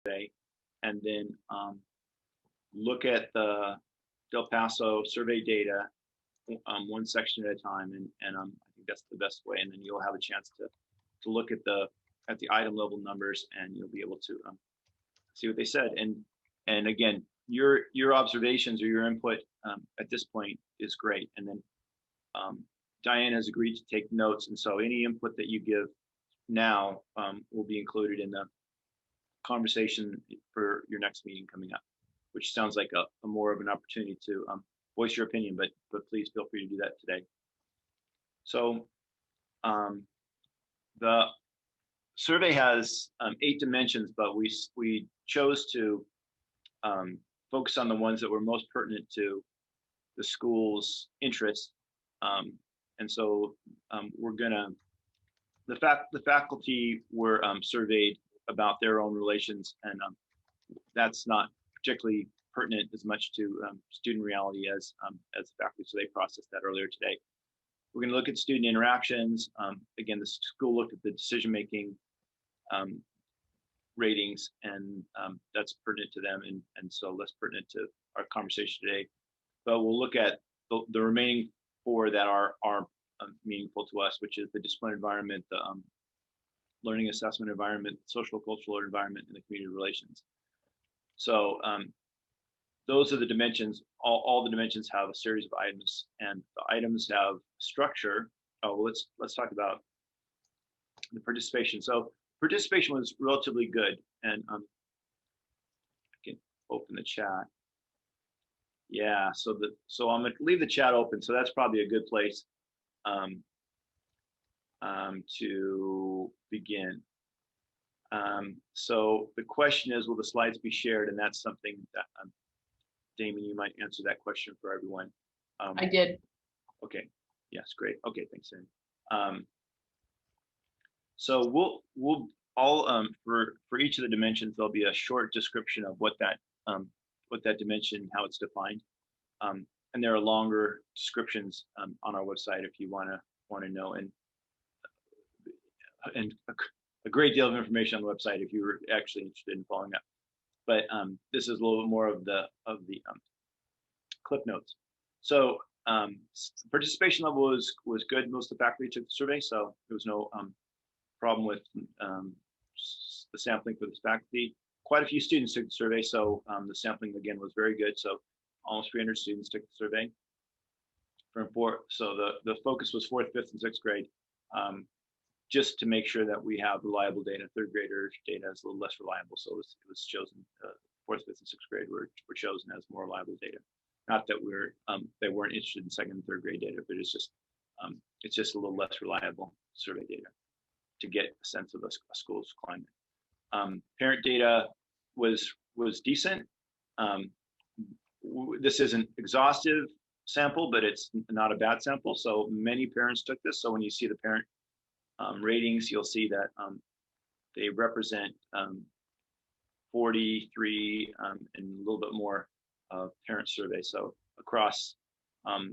survey, and then look at the Del Paso survey data one section at a time, and I think that's the best way. And then you'll have a chance to look at the item level numbers, and you'll be able to see what they said. And again, your observations or your input at this point is great. And then Diane has agreed to take notes, and so any input that you give now will be included in the conversation for your next meeting coming up, which sounds like a more of an opportunity to voice your opinion, but please feel free to do that today. So the survey has 8 dimensions, but we chose to focus on the ones that were most pertinent to the school's interests. And so the faculty were surveyed about their own relations, and that's not particularly pertinent as much to student reality as the faculty, so they processed that earlier today. We're going to look at student interactions. Again, the school looked at the decision-making ratings, and that's pertinent to them, and so less pertinent to our conversation today. But we'll look at the remaining 4 that are meaningful to us, which is the discipline environment, the learning assessment environment, social cultural environment, and the community relations. So those are the dimensions. All the dimensions have a series of items, and the items have structure. Oh, well, let's talk about the participation. So participation was relatively good, and I can open the chat. Yeah, so I'm going to leave the chat open. So that's probably a good place to begin. So the question is, will the slides be shared? And that's something that Damon, you might answer that question for everyone. I did. Okay. Yes, great. Okay, thanks, Aaron. So we'll all for each of the dimensions, there'll be a short description of what that dimension, how it's defined, and there are longer descriptions on our website if you want to know, and a great deal of information on the website if you were actually interested in following up. But this is a little bit more of the clip notes. So participation level was good. Most of the faculty took the survey, so there was no problem with the sampling for this faculty. Quite a few students took the survey, so the sampling again was very good. So almost 300 students took the survey. So the focus was 4th, 5th, and 6th grade, just to make sure that we have reliable data. 3rd grader data is a little less reliable, so it was chosen. 4th, 5th, and 6th grade were chosen as more reliable data. Not that they weren't interested in 2nd and 3rd grade data, but it's just a little less reliable survey data to get a sense of a school's climate. Parent data was decent. This isn't exhaustive sample, but it's not a bad sample. So many parents took this. So when you see the parent ratings, you'll see that they represent 43 and a little bit more parent survey. So across a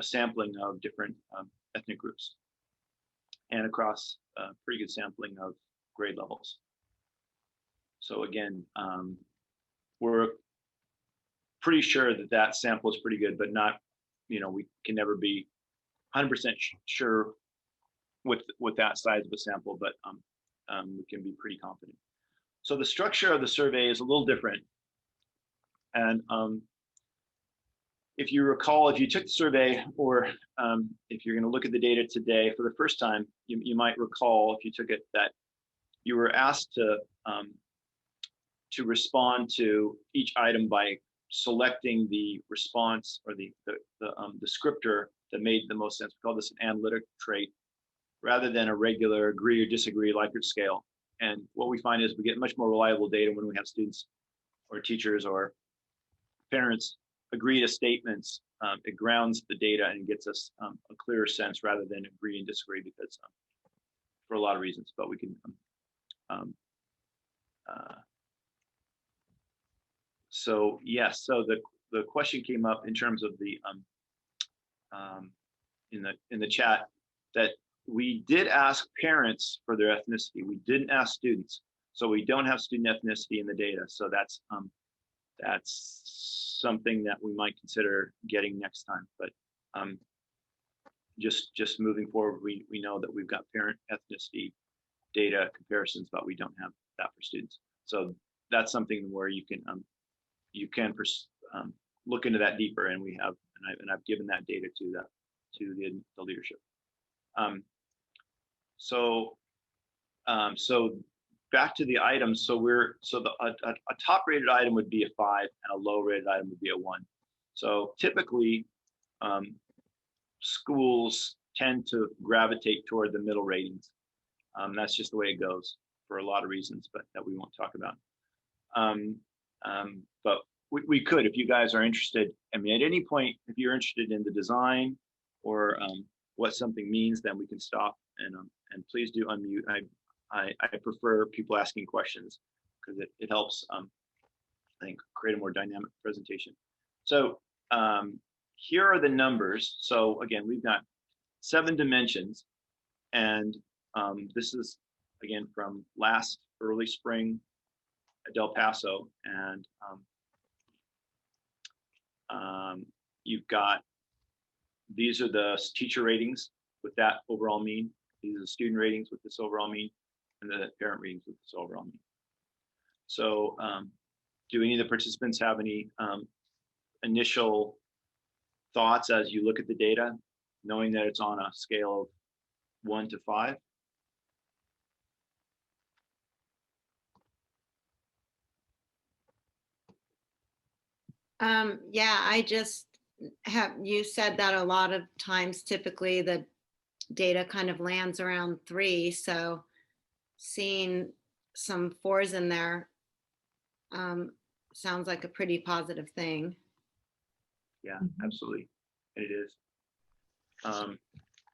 sampling of different ethnic groups, and across pretty good sampling of grade levels. So again, we're pretty sure that sample is pretty good, but not, we can never be 100% sure with that size of a sample, but we can be pretty confident. So the structure of the survey is a little different. And if you recall, if you took the survey, or if you're going to look at the data today for the first time, you might recall, if you took it, that you were asked to respond to each item by selecting the response or the descriptor that made the most sense. We call this an analytic trait, rather than a regular agree or disagree Likert scale. And what we find is we get much more reliable data when we have students or teachers or parents agree to statements. It grounds the data and gets us a clearer sense rather than agree and disagree, because for a lot of reasons, but we can so yes, so the question came up in terms of the in the chat that we did ask parents for their ethnicity. We didn't ask students. So we don't have student ethnicity in the data. So that's something that we might consider getting next time. But just moving forward, we know that we've got parent ethnicity data comparisons, but we don't have that for students. So that's something where you can look into that deeper, and we have, and I've given that data to the leadership. So back to the items. So a top rated item would be a 5, and a low rated item would be a 1. So typically, schools tend to gravitate toward the middle ratings. That's just the way it goes for a lot of reasons, but that we won't talk about. But we could, if you guys are interested. I mean, at any point, if you're interested in the design or what something means, then we can stop, and please do unmute. I prefer people asking questions because it helps, I think, create a more dynamic presentation. So here are the numbers. So again, we've got 7 dimensions, and this is again from last early spring at Del Paso, and you've got, these are the teacher ratings with that overall mean. These are the student ratings with this overall mean, and the parent ratings with this overall mean. So do any of the participants have any initial thoughts as you look at the data, knowing that it's on a scale of 1 to 5? Yeah, I just you said that a lot of times, typically the data kind of lands around 3. So seeing some 4s in there sounds like a pretty positive thing. Yeah, absolutely. It is.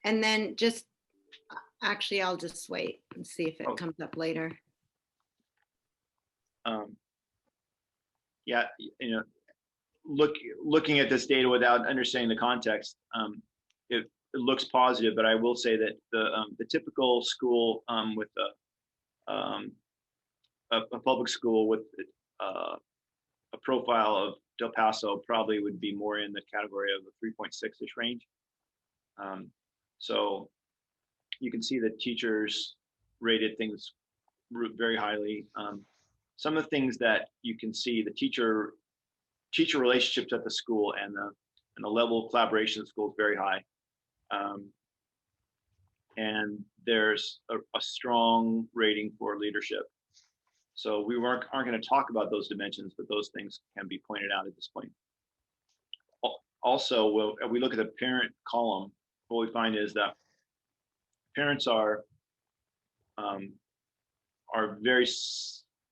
And then just, actually, I'll just wait and see if it comes up later. Yeah, looking at this data without understanding the context, it looks positive, but I will say that the typical school with a public school with a profile of Del Paso probably would be more in the category of a 3.6-ish range. So you can see that teachers rated things very highly. Some of the things that you can see, the teacher relationships at the school and the level of collaboration at the school is very high. And there's a strong rating for leadership. So we aren't going to talk about those dimensions, but those things can be pointed out at this point. Also, if we look at the parent column, what we find is that parents are very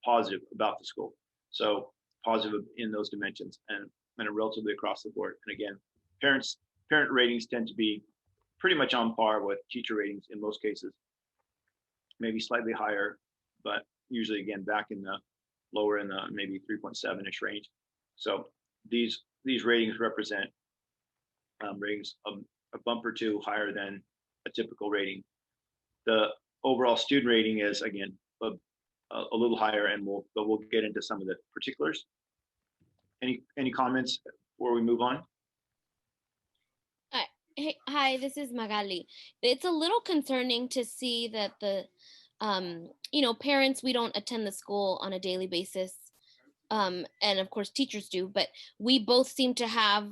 positive about the school. So positive in those dimensions, and relatively across the board. And again, parent ratings tend to be pretty much on par with teacher ratings in most cases, maybe slightly higher, but usually again back in the lower in the maybe 3.7-ish range. So these ratings represent ratings a bump or 2 higher than a typical rating. The overall student rating is again a little higher, and we'll get into some of the particulars. Any comments before we move on? Hi, this is Magali. It's a little concerning to see that the parents, we don't attend the school on a daily basis, and of course teachers do, but we both seem to have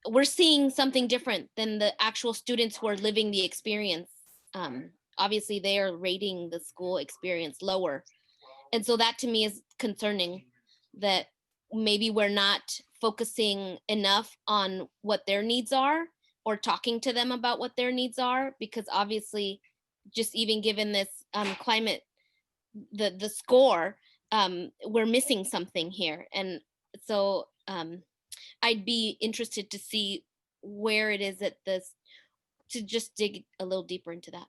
we're seeing something different than the actual students who are living the experience. Obviously they are rating the school experience lower, and so that to me is concerning, that maybe we're not focusing enough on what their needs are or talking to them about what their needs are, because obviously just even given this climate, the score, we're missing something here. And so I'd be interested to see where it is that to just dig a little deeper into that.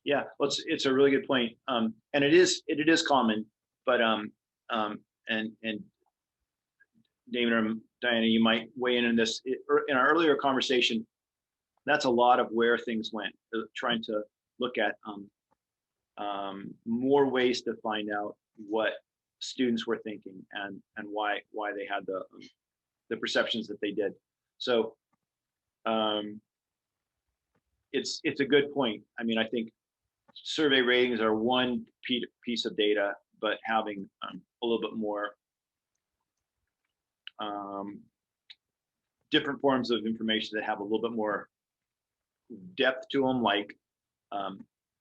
Yeah, well, it's a really good point. And it is common, but and David or Diana, you might weigh in on this. In our earlier conversation, that's a lot of where things went, trying to look at more ways to find out what students were thinking and why they had the perceptions that they did. So it's a good point. I mean, I think survey ratings are one piece of data, but having a little bit more different forms of information that have a little bit more depth to them, like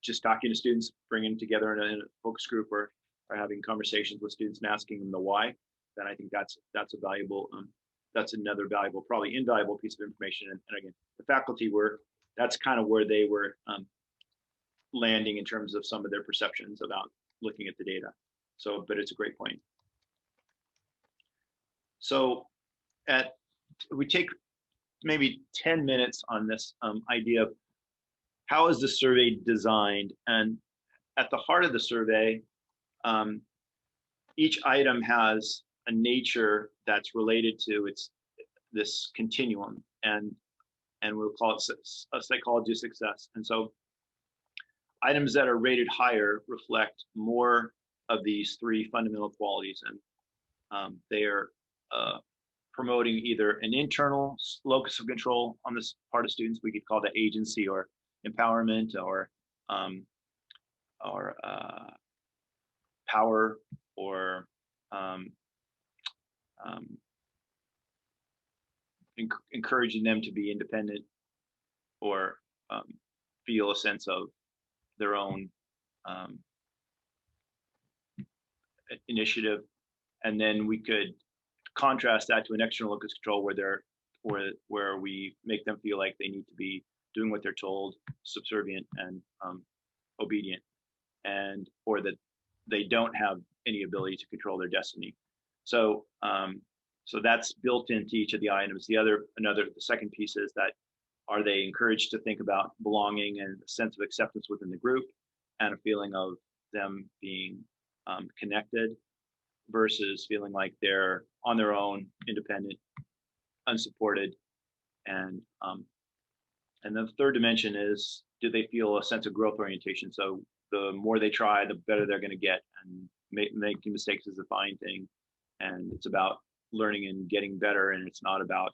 just talking to students, bringing them together in a focus group, or having conversations with students and asking them the why, then I think that's a valuable, that's another valuable, probably invaluable piece of information. And again, the faculty were, that's kind of where they were landing in terms of some of their perceptions about looking at the data. So, but it's a great point. So we take maybe 10 minutes on this idea of how is the survey designed, and at the heart of the survey, each item has a nature that's related to this continuum, and we'll call it a psychology of success. And so items that are rated higher reflect more of these three fundamental qualities, and they are promoting either an internal locus of control on this part of students. We could call that agency or empowerment, or power, or encouraging them to be independent, or feel a sense of their own initiative. And then we could contrast that to an external locus of control where we make them feel like they need to be doing what they're told, subservient and obedient, and or that they don't have any ability to control their destiny. So so that's built into each of the items. The second piece is that, are they encouraged to think about belonging and a sense of acceptance within the group, and a feeling of them being connected, versus feeling like they're on their own, independent, unsupported. And the third dimension is, do they feel a sense of growth orientation? So the more they try, the better they're going to get, and making mistakes is a fine thing, and it's about learning and getting better, and it's not about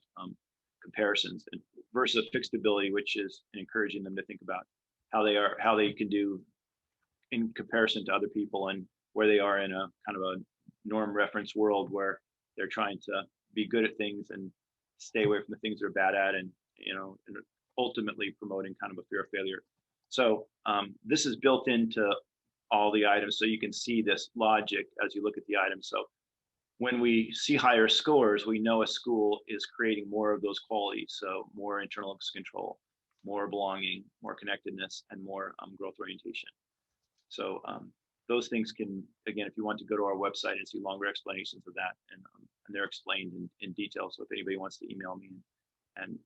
comparisons. And versus fixed ability, which is encouraging them to think about how they can do in comparison to other people, and where they are in a kind of a norm reference world where they're trying to be good at things and stay away from the things they're bad at, and and ultimately promoting kind of a fear of failure. So this is built into all the items, so you can see this logic as you look at the items. So when we see higher scores, we know a school is creating more of those qualities. So more internal control, more belonging, more connectedness, and more growth orientation. So those things can, again, if you want to go to our website and see longer explanations of that, and they're explained in detail. So if anybody wants to email me and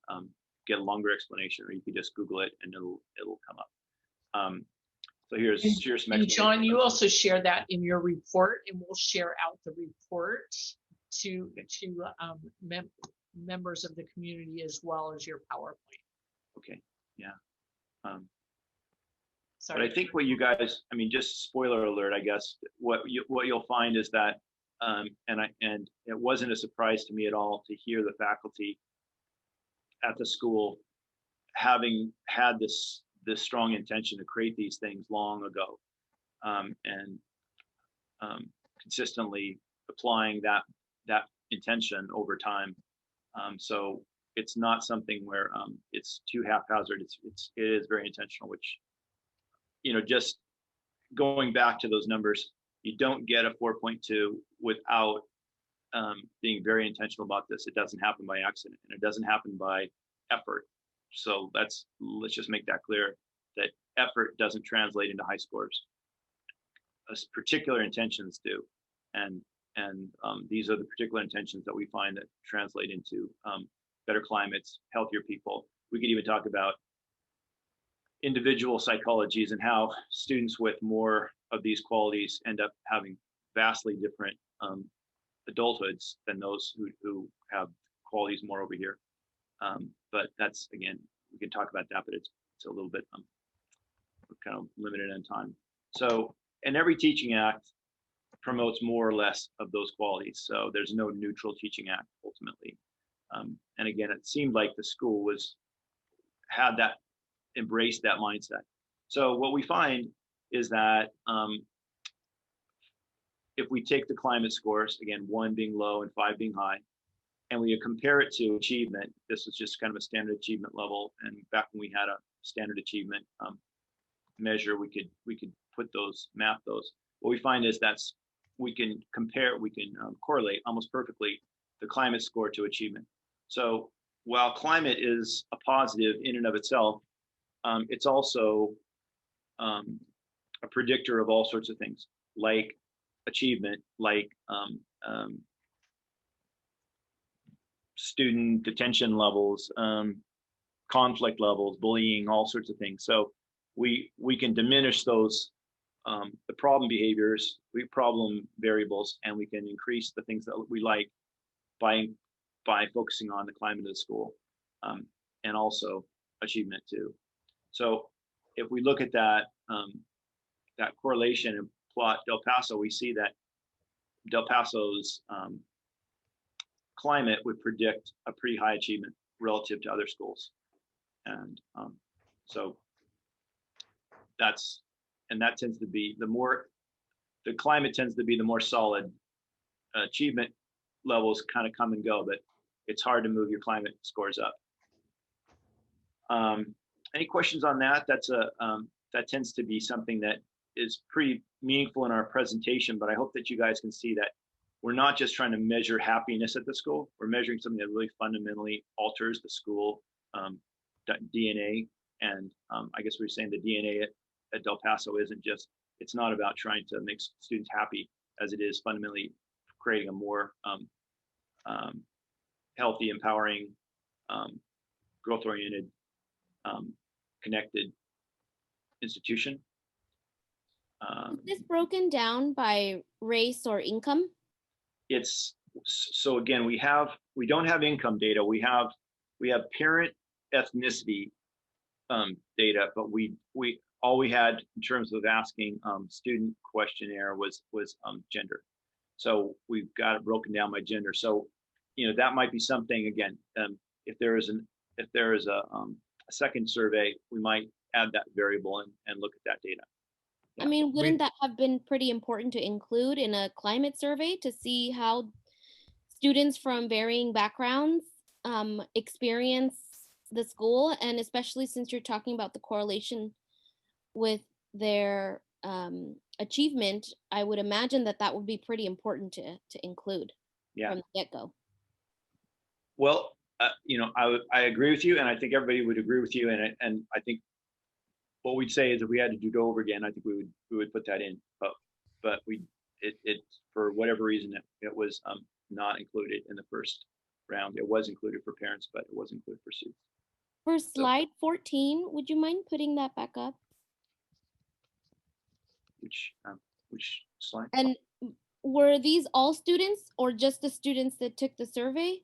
get a longer explanation, or you can just Google it and it'll come up. So here's some. And John, you also share that in your report, and we'll share out the report to members of the community, as well as your PowerPoint. Okay, yeah. Sorry. But I think what you guys, I mean, just spoiler alert, I guess, what you'll find is that, and it wasn't a surprise to me at all to hear the faculty at the school having had this strong intention to create these things long ago, and consistently applying that intention over time. So it's not something where it's too haphazard. It is very intentional, which, just going back to those numbers, you don't get a 4.2 without being very intentional about this. It doesn't happen by accident, and it doesn't happen by effort. So let's just make that clear, that effort doesn't translate into high scores. Particular intentions do, and these are the particular intentions that we find that translate into better climates, healthier people. We could even talk about individual psychologies and how students with more of these qualities end up having vastly different adulthoods than those who have qualities more over here. But that's, again, we can talk about that, but it's a little bit kind of limited in time. So, and every teaching act promotes more or less of those qualities. So there's no neutral teaching act ultimately. And again, it seemed like the school had that, embraced that mindset. So what we find is that if we take the climate scores, again, 1 being low and 5 being high, and we compare it to achievement, this was just kind of a standard achievement level. And back when we had a standard achievement measure, we could map those. What we find is we can correlate almost perfectly the climate score to achievement. So while climate is a positive in and of itself, it's also a predictor of all sorts of things, like achievement, like student detention levels, conflict levels, bullying, all sorts of things. So we can diminish those the problem behaviors, problem variables, and we can increase the things that we like by focusing on the climate of the school, and also achievement too. So if we look at that correlation and plot Del Paso, we see that Del Paso's climate would predict a pretty high achievement relative to other schools, and so that tends to be the climate tends to be the more solid. Achievement levels kind of come and go, but it's hard to move your climate scores up. Any questions on that? That tends to be something that is pretty meaningful in our presentation, but I hope that you guys can see that we're not just trying to measure happiness at the school. We're measuring something that really fundamentally alters the school DNA. And I guess we're saying the DNA at Del Paso it's not about trying to make students happy, as it is fundamentally creating a more healthy, empowering, growth-oriented, connected institution. Is this broken down by race or income? So again, we don't have income data. We have parent ethnicity data, but all we had in terms of asking student questionnaire was gender. So we've got it broken down by gender. So that might be something, again, if there is a second survey, we might add that variable and look at that data. I mean, wouldn't that have been pretty important to include in a climate survey to see how students from varying backgrounds experience the school? And especially since you're talking about the correlation with their achievement, I would imagine that would be pretty important to include from the get-go. Well, I agree with you, and I think everybody would agree with you, and I think what we'd say is if we had to do it over again, I think we would put that in, but it for whatever reason it was not included in the first round. It was included for parents, but it wasn't included for students. For slide 14, would you mind putting that back up? Which slide? And were these all students or just the students that took the survey?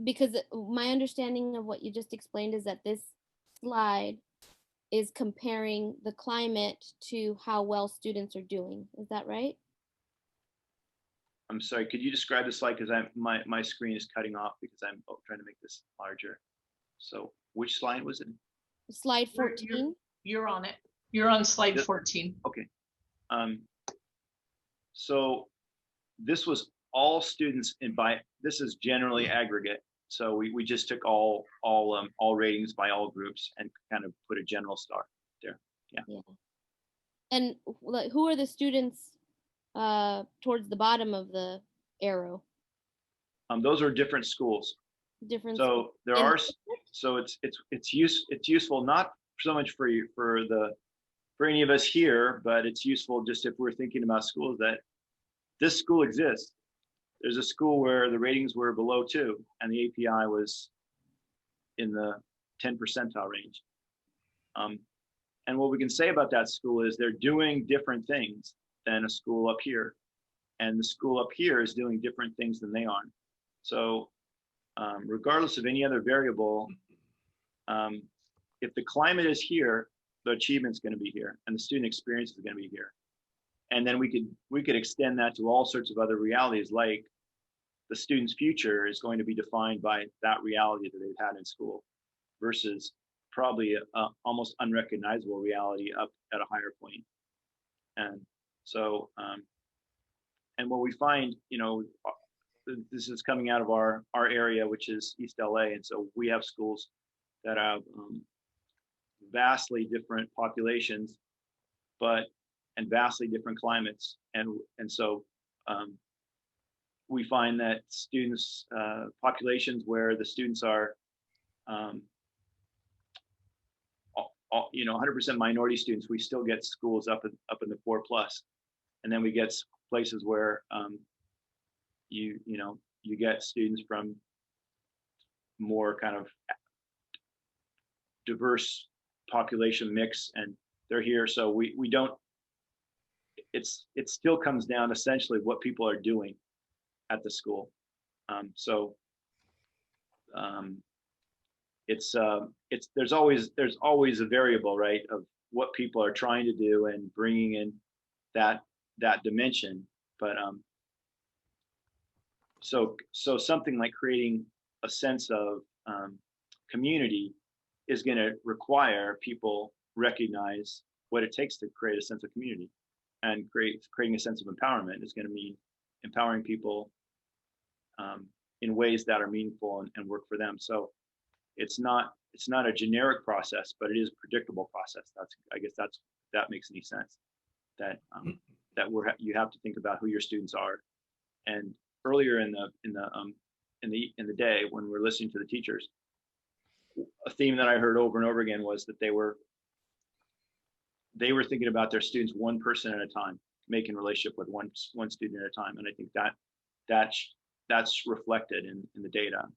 Because my understanding of what you just explained is that this slide is comparing the climate to how well students are doing. Is that right? I'm sorry, could you describe the slide? Because my screen is cutting off because I'm trying to make this larger. So which slide was it? Slide 14. You're on it. You're on slide 14. Okay. So this was all students, and this is generally aggregate. So we just took all ratings by all groups and kind of put a general star there. Yeah. And who are the students towards the bottom of the arrow? Those are different schools. Different. So there are. So it's useful not so much for any of us here, but it's useful just if we're thinking about schools that this school exists. There's a school where the ratings were below 2 and the API was in the 10 percentile range. And what we can say about that school is they're doing different things than a school up here. And the school up here is doing different things than they are. So regardless of any other variable, if the climate is here the achievement's going to be here, and the student experience is going to be here. And then we could extend that to all sorts of other realities, like the student's future is going to be defined by that reality that they've had in school, versus probably a almost unrecognizable reality up at a higher point. And so, and what we find, you know, this is coming out of our area, which is East LA, and so we have schools that have vastly different populations, and vastly different climates, and so we find that students, populations where the students are, you know, 100% minority students, we still get schools up in the 4+, and then we get places where you know, you get students from more kind of diverse population mix, and they're here. So we don't, it still comes down essentially what people are doing at the school. There's always a variable, right, of what people are trying to do and bringing in that dimension. But so something like creating a sense of community is going to require people recognize what it takes to create a sense of community, and creating a sense of empowerment is going to mean empowering people in ways that are meaningful and work for them. So it's not a generic process, but it is a predictable process. I guess that makes any sense. That you have to think about who your students are. And earlier in the day, when we're listening to the teachers, a theme that I heard over and over again was that they were thinking about their students one person at a time, making a relationship with one student at a time. And I think that's reflected in the data.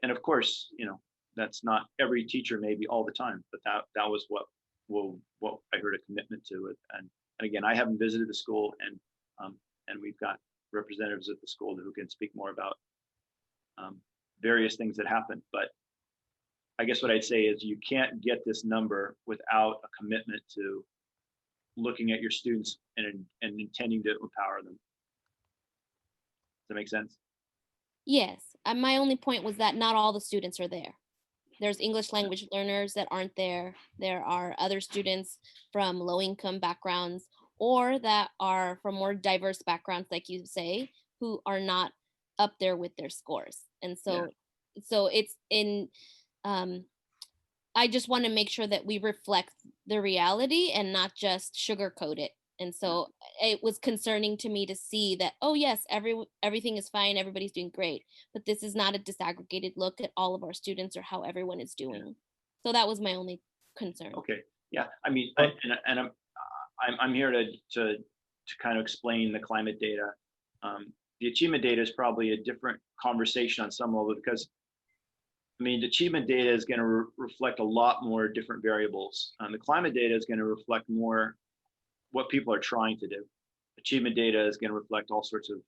And of course, you know, that's not every teacher maybe all the time, but that was what I heard a commitment to it. And again, I haven't visited the school, and we've got representatives at the school who can speak more about various things that happen. But I guess what I'd say is you can't get this number without a commitment to looking at your students and intending to empower them. Does that make sense? Yes. My only point was that not all the students are there. There's English language learners that aren't there. There are other students from low income backgrounds or that are from more diverse backgrounds, like you say, who are not up there with their scores. And so it's in, I just want to make sure that we reflect the reality and not just sugarcoat it. And so it was concerning to me to see that, oh yes, everything is fine, everybody's doing great, but this is not a disaggregated look at all of our students or how everyone is doing. So that was my only concern. Okay. Yeah. I mean, I'm here to kind of explain the climate data. The achievement data is probably a different conversation on some level, because I mean, the achievement data is going to reflect a lot more different variables. The climate data is going to reflect more what people are trying to do. Achievement data is going to reflect all sorts of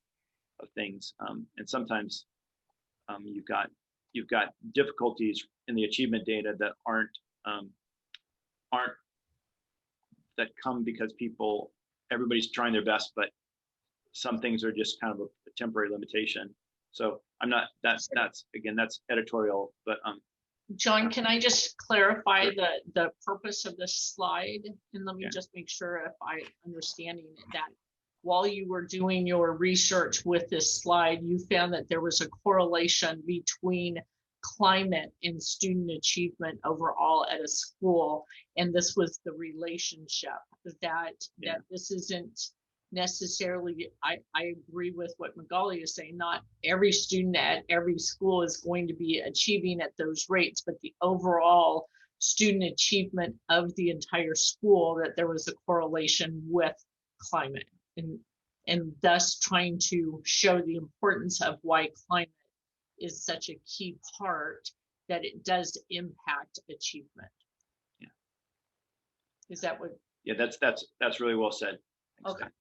things, and sometimes you've got difficulties in the achievement data that aren't that come because everybody's trying their best, but some things are just kind of a temporary limitation. So I'm not, that's editorial, but John, can I just clarify the purpose of this slide? And let me just make sure if I'm understanding it, that while you were doing your research with this slide, you found that there was a correlation between climate and student achievement overall at a school. And this was the relationship that this isn't necessarily, I agree with what Magali is saying, not every student at every school is going to be achieving at those rates, but the overall student achievement of the entire school, that there was a correlation with climate, and thus trying to show the importance of why climate is such a key part, that it does impact achievement. Yeah. Is that what? Yeah, that's really well said. Thanks, okay. Dan.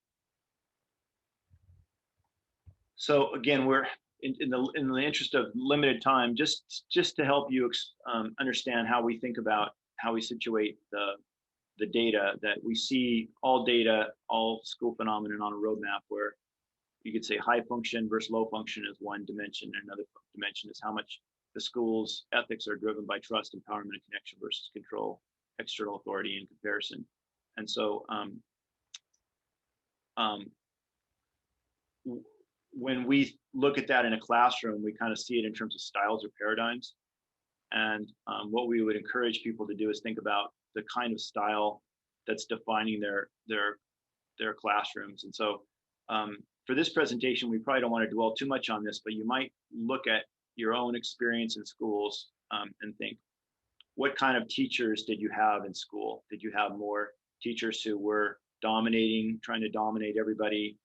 So again, we're in the interest of limited time, just to help you understand how we think about how we situate the data, that we see all data, all school phenomenon on a roadmap where you could say high function versus low function is one dimension, and another dimension is how much the school's ethics are driven by trust, empowerment, and connection versus control, external authority, and comparison. And so when we look at that in a classroom, we kind of see it in terms of styles or paradigms. And what we would encourage people to do is think about the kind of style that's defining their classrooms. And so for this presentation, we probably don't want to dwell too much on this, but you might look at your own experience in schools and think, what kind of teachers did you have in school? Did you have more teachers who were dominating, trying to dominate everybody?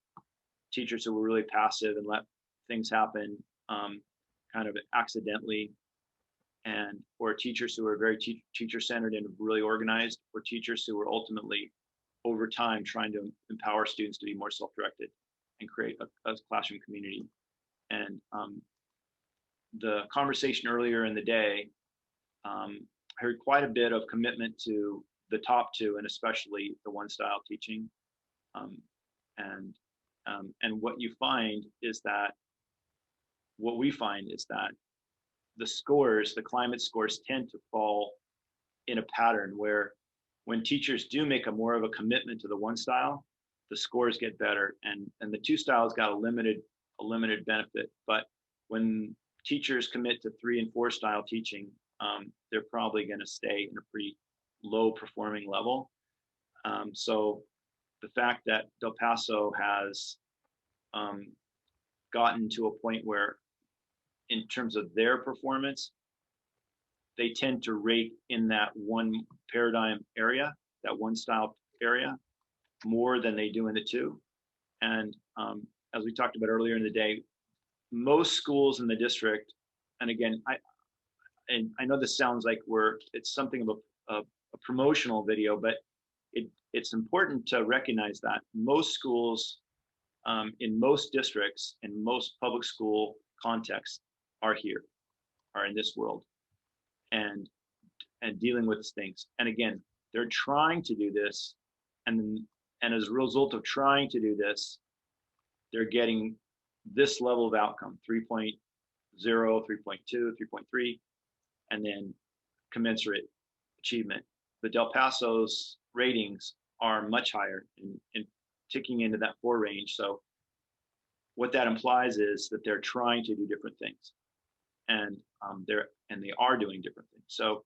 Teachers who were really passive and let things happen kind of accidentally? And or teachers who were very teacher-centered and really organized, or teachers who were ultimately over time trying to empower students to be more self-directed and create a classroom community. And the conversation earlier in the day, I heard quite a bit of commitment to the top two, and especially the one style teaching. And what you find is that, what we find is that the scores, the climate scores, tend to fall in a pattern where when teachers do make a more of a commitment to the one style, the scores get better, and the two styles got a limited benefit. But when teachers commit to 3 and 4 style teaching, they're probably going to stay in a pretty low performing level. So the fact that Del Paso has gotten to a point where, in terms of their performance, they tend to rate in that one paradigm area, that one style area, more than they do in the two. And as we talked about earlier in the day, most schools in the district, and again, I know this sounds like it's something of a promotional video, but it's important to recognize that most schools in most districts, in most public school contexts, are in this world and dealing with things. And again, they're trying to do this, and as a result of trying to do this, they're getting this level of outcome: 3.0, 3.2, 3.3, and then commensurate achievement. The Del Paso's ratings are much higher in ticking into that 4 range. So what that implies is that they're trying to do different things, and they are doing different things. So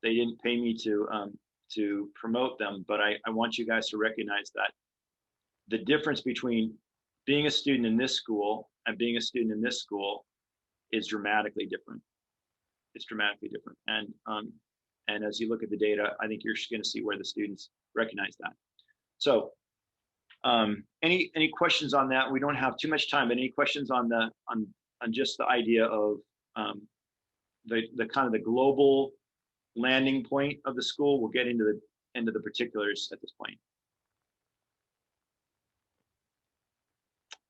they didn't pay me to promote them, but I want you guys to recognize that the difference between being a student in this school and being a student in this school is dramatically different. It's dramatically different. And as you look at the data, I think you're just going to see where the students recognize that. So any questions on that? We don't have too much time, but any questions on just the idea of the kind of the global landing point of the school? We'll get into the particulars at this point.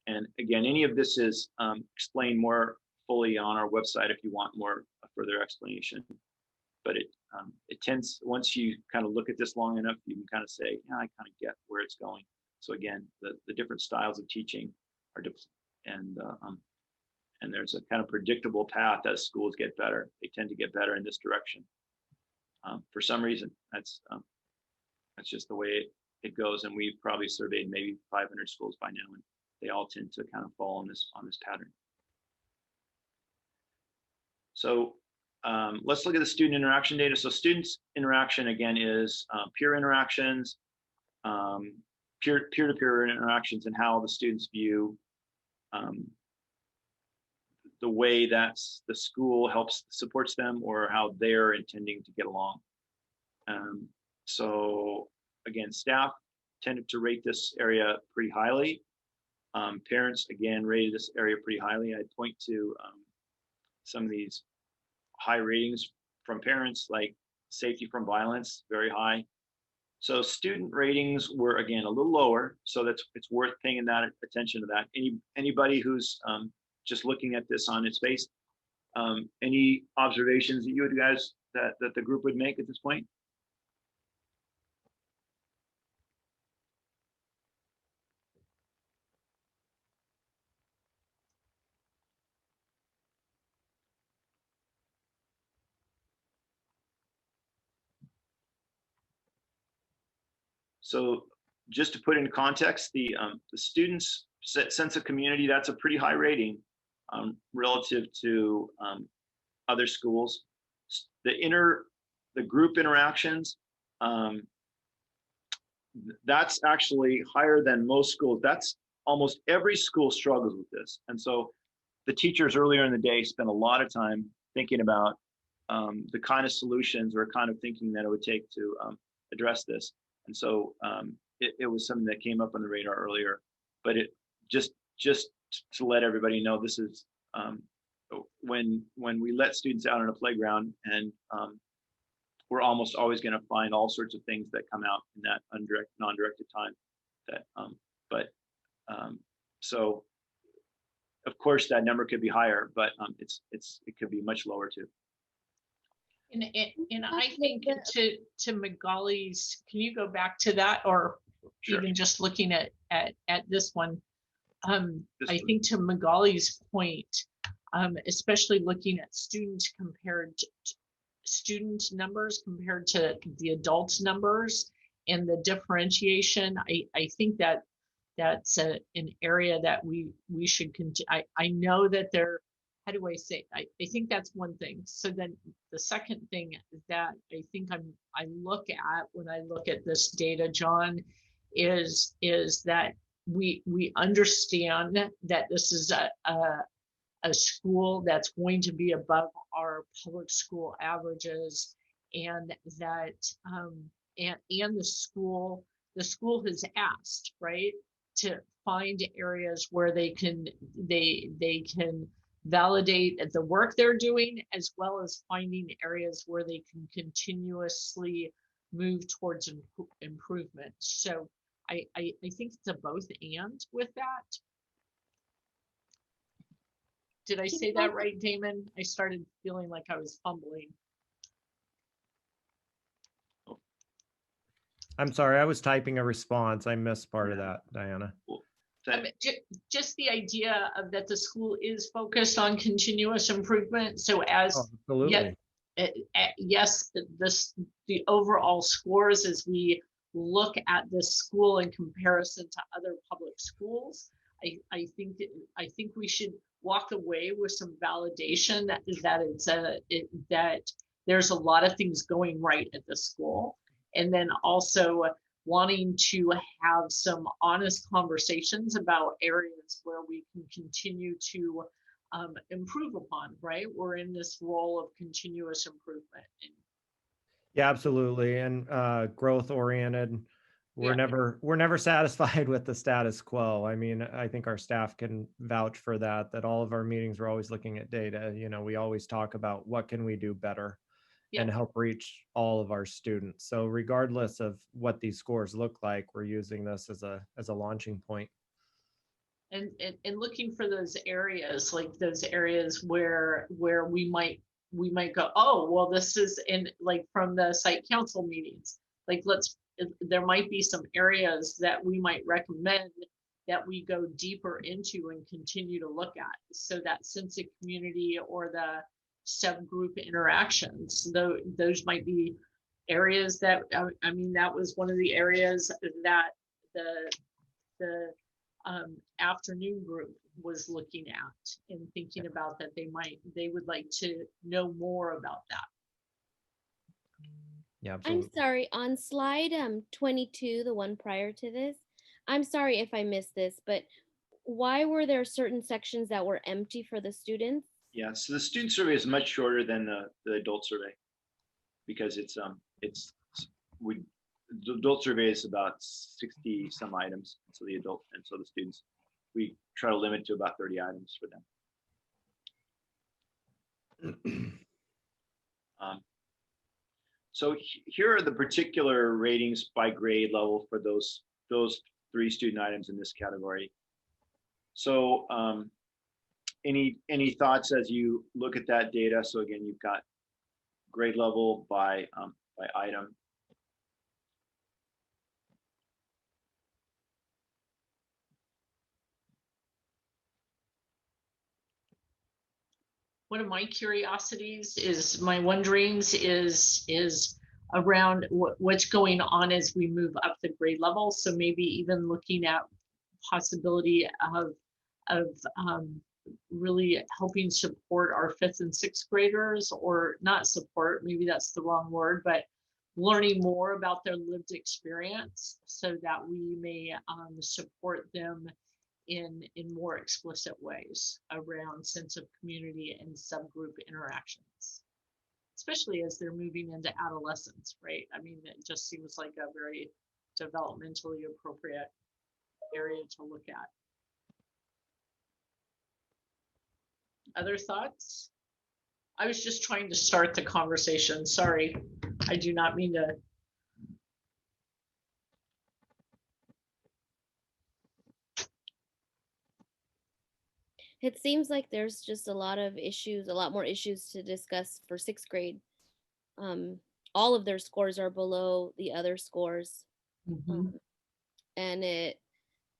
And again, any of this is explained more fully on our website if you want more further explanation. But it tends, once you kind of look at this long enough, you can kind of say, yeah, I kind of get where it's going. So again, the different styles of teaching are different, and there's a kind of predictable path as schools get better. They tend to get better in this direction. For some reason, that's just the way it goes. And we've probably surveyed maybe 500 schools by now, and they all tend to kind of fall on this pattern. So let's look at the student interaction data. So students interaction, again, is peer interactions, peer-to-peer interactions, and how the students view the way that the school supports them, or how they're intending to get along. So again, staff tended to rate this area pretty highly. Parents, again, rated this area pretty highly. I'd point to some of these high ratings from parents, like safety from violence, very high. So student ratings were, again, a little lower. So it's worth paying that attention to that. Anybody who's just looking at this on its face, Any observations that you guys, that the group would make at this point? So just to put in context, the students' sense of community, that's a pretty high rating relative to other schools. The group interactions, that's actually higher than most schools. That's almost every school struggles with this. And so the teachers earlier in the day spent a lot of time thinking about the kind of solutions or kind of thinking that it would take to address this. And so it was something that came up on the radar earlier, but it just to let everybody know, this is when we let students out on a playground, and we're almost always going to find all sorts of things that come out in that non-directed time. That so of course that number could be higher, but it could be much lower too. And I think to Magali's, can you go back to that, or Sure. even just looking at this one? I think to Magali's point, especially looking at student numbers compared to the adult numbers and the differentiation, I think that's an area that we should continue. I know that there. How do I say? I think that's one thing. So then the second thing that I think I look at when I look at this data, John, is that we understand that this is a school that's going to be above our public school averages, and that and the school has asked, right, to find areas where they can validate the work they're doing, as well as finding areas where they can continuously move towards improvement. So I think it's a both and with that. Did I say that right, Damon? I started feeling like I was fumbling. I'm sorry, I was typing a response. I missed part of that, Diana. Just the idea of that the school is focused on continuous improvement. So as absolutely. Yes, the overall scores as we look at this school in comparison to other public schools, I think we should walk away with some validation that there's a lot of things going right at the school, and then also wanting to have some honest conversations about areas where we can continue to improve upon, right? We're in this role of continuous improvement. Yeah, absolutely. And growth oriented. We're never satisfied with the status quo. I mean, I think our staff can vouch for that all of our meetings, we're always looking at data. You know, we always talk about what can we do better and help reach all of our students. So regardless of what these scores look like, we're using this as a launching point. And looking for those areas, like those areas where we might go, oh, well, this is in, like, from the site council meetings, like there might be some areas that we might recommend that we go deeper into and continue to look at. So that sense of community or the subgroup interactions, those might be areas that, I mean, that was one of the areas that the afternoon group was looking at and thinking about, that they would like to know more about that. Yeah, absolutely. I'm sorry, on slide 22, the one prior to this, I'm sorry if I missed this, but why were there certain sections that were empty for the students? Yeah, so the student survey is much shorter than the adult survey, because the adult survey is about 60 some items. So the students, we try to limit to about 30 items for them. So here are the particular ratings by grade level for those 3 student items in this category. So any thoughts as you look at that data? So again, you've got grade level by item. One of my curiosities is my wonderings is around what's going on as we move up the grade level. So maybe even looking at possibility of really helping support our 5th and 6th graders, or not support, maybe that's the wrong word, but learning more about their lived experience so that we may support them in more explicit ways around sense of community and subgroup interactions, especially as they're moving into adolescence, right? I mean, it just seems like a very developmentally appropriate area to look at. Other thoughts? I was just trying to start the conversation. Sorry, I do not mean to. It seems like there's just a lot more issues to discuss for 6th grade. All of their scores are below the other scores.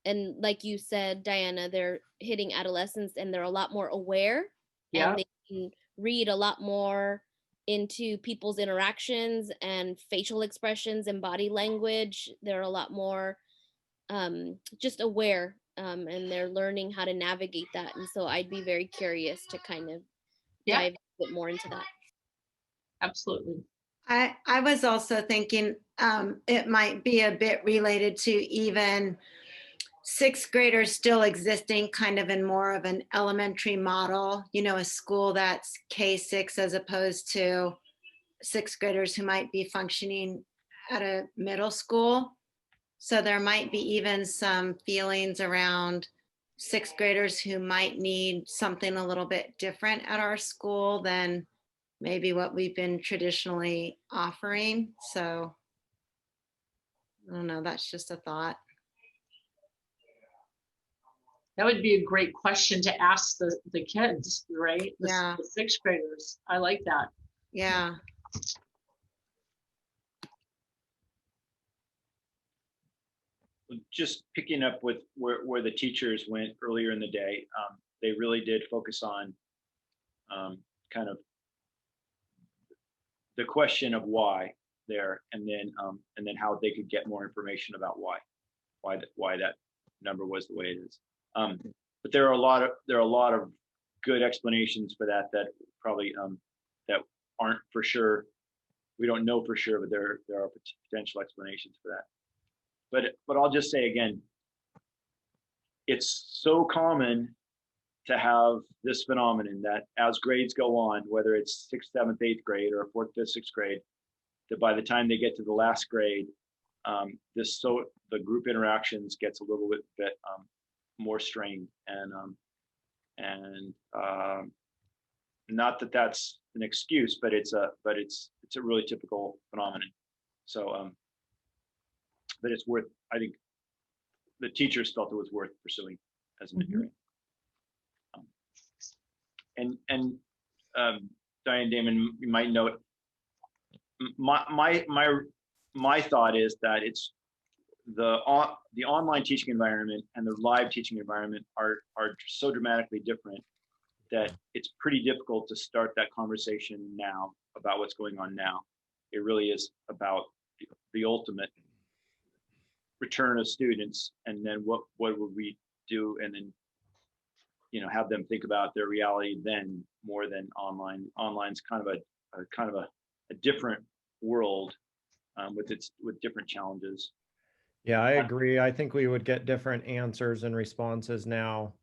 And like you said, Diana, they're hitting adolescence and they're a lot more aware. Yeah. And they can read a lot more into people's interactions and facial expressions and body language. They're a lot more just aware, and they're learning how to navigate that. And so I'd be very curious to kind of dive a bit more into that. Absolutely. I was also thinking it might be a bit related to even 6th graders still existing kind of in more of an elementary model, you know, a school that's K-6 as opposed to 6th graders who might be functioning at a middle school. So there might be even some feelings around 6th graders who might need something a little bit different at our school than maybe what we've been traditionally offering. So I don't know, that's just a thought. That would be a great question to ask the kids, right? Yeah. The 6th graders. I like that. Yeah. Just picking up with where the teachers went earlier in the day, they really did focus on kind of the question of why there, and then how they could get more information about why that number was the way it is. But there are a lot of good explanations for that probably that aren't for sure. We don't know for sure, but there are potential explanations for that. But I'll just say again, it's so common to have this phenomenon that as grades go on, whether it's 6th, 7th, 8th grade or 4th, 5th, 6th grade, that by the time they get to the last grade, the group interactions gets a little bit more strained, and not that that's an excuse, but it's a really typical phenomenon. So but it's worth, I think the teachers felt it was worth pursuing as an area. And Diane, Damon, you might note, my thought is that it's the online teaching environment and the live teaching environment are so dramatically different that it's pretty difficult to start that conversation now about what's going on now. It really is about the ultimate return of students, and then what would we do, and then have them think about their reality then more than online. Online's kind of a different world with different challenges. Yeah, I agree. I think we would get different answers and responses now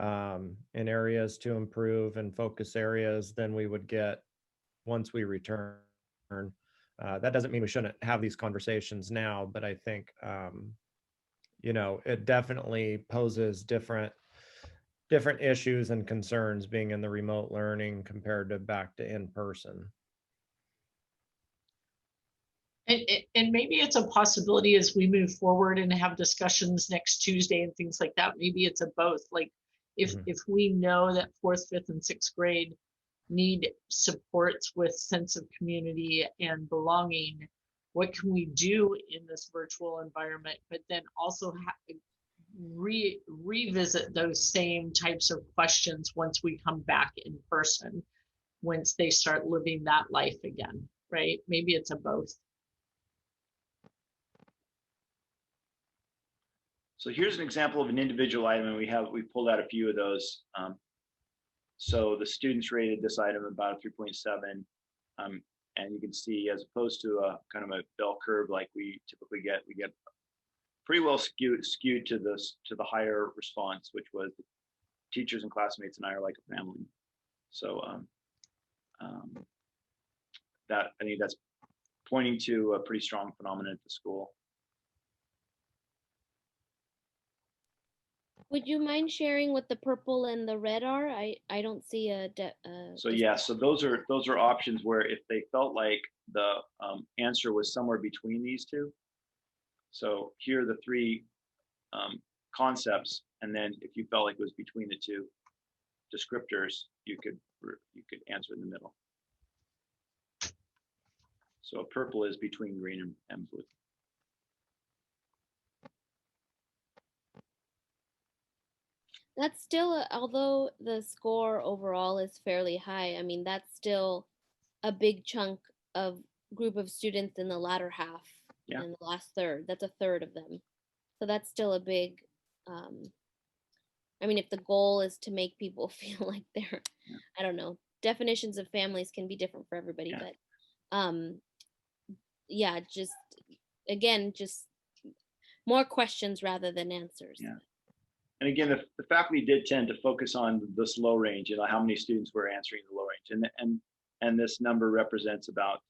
in areas to improve and focus areas than we would get once we return. That doesn't mean we shouldn't have these conversations now, but I think, it definitely poses different issues and concerns being in the remote learning compared to back to in person. And maybe it's a possibility as we move forward and have discussions next Tuesday and things like that. Maybe it's a both. Like, Mhm. if we know that 4th, 5th, and 6th grade need supports with sense of community and belonging, what can we do in this virtual environment, but then also revisit those same types of questions once we come back in person, once they start living that life again, right? Maybe it's a both. So here's an example of an individual item, and we pulled out a few of those. So the students rated this item about a 3.7, and you can see, as opposed to a kind of a bell curve like we typically get, we get pretty well skewed to the higher response, which was teachers and classmates and I are like a family. So that, I think that's pointing to a pretty strong phenomenon at the school. Would you mind sharing what the purple and the red are? I don't see So yeah, so those are options where if they felt like the answer was somewhere between these two. So here are the three concepts, and then if you felt like it was between the two descriptors, you could answer in the middle. So purple is between green and blue. That's still, although the score overall is fairly high, I mean, that's still a big chunk of group of students in the latter half, Yeah. in the last third. That's a third of them. So that's still a big, I mean, if the goal is to make people feel like they're, Yeah. I don't know, definitions of families can be different for everybody, Yeah. but yeah, just again, just more questions rather than answers. Yeah. And again, the faculty did tend to focus on the slow range, you know, how many students were answering the low range, and this number represents about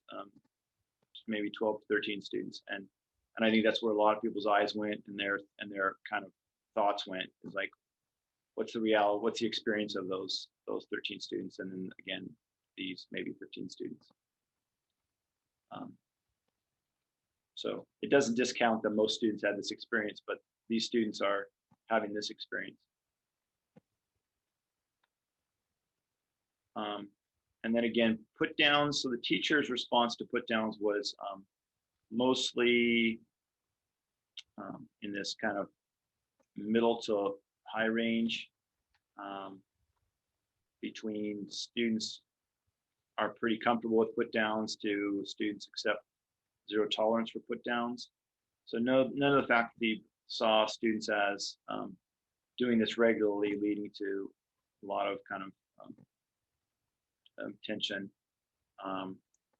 maybe 12 to 13 students, and I think that's where a lot of people's eyes went and their kind of thoughts went, is like, what's the reality, what's the experience of those 13 students, and then again these maybe 15 students. So it doesn't discount that most students had this experience, but these students are having this experience. And then again, put downs. So the teacher's response to put downs was mostly in this kind of middle to high range, between students are pretty comfortable with put downs to students accept zero tolerance for put downs. So none of the faculty saw students as doing this regularly, leading to a lot of kind of tension.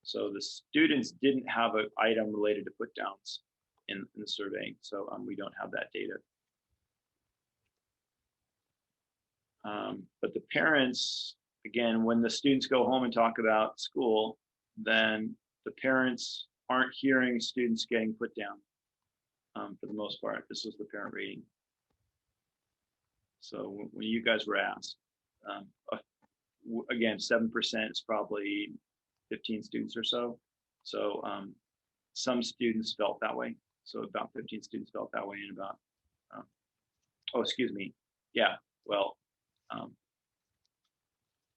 So the students didn't have an item related to put downs in the survey, so we don't have that data. But the parents, again, when the students go home and talk about school, then the parents aren't hearing students getting put down for the most part. This was the parent rating. So when you guys were asked, again, 7% is probably 15 students or so. So some students felt that way. So about 15 students felt that way, and about, oh, excuse me. Yeah, well,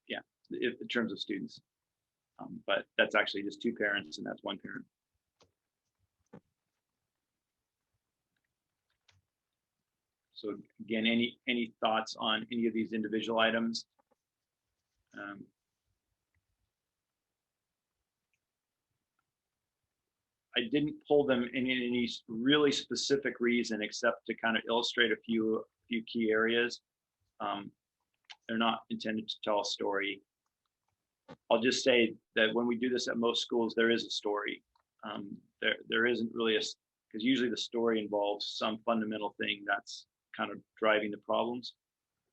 yeah, in terms of students. But that's actually just two parents, and that's one parent. So again, any thoughts on any of these individual items? I didn't pull them in any really specific reason, except to kind of illustrate a few key areas. They're not intended to tell a story. I'll just say that when we do this at most schools, there is a story. There isn't really because usually the story involves some fundamental thing that's kind of driving the problems,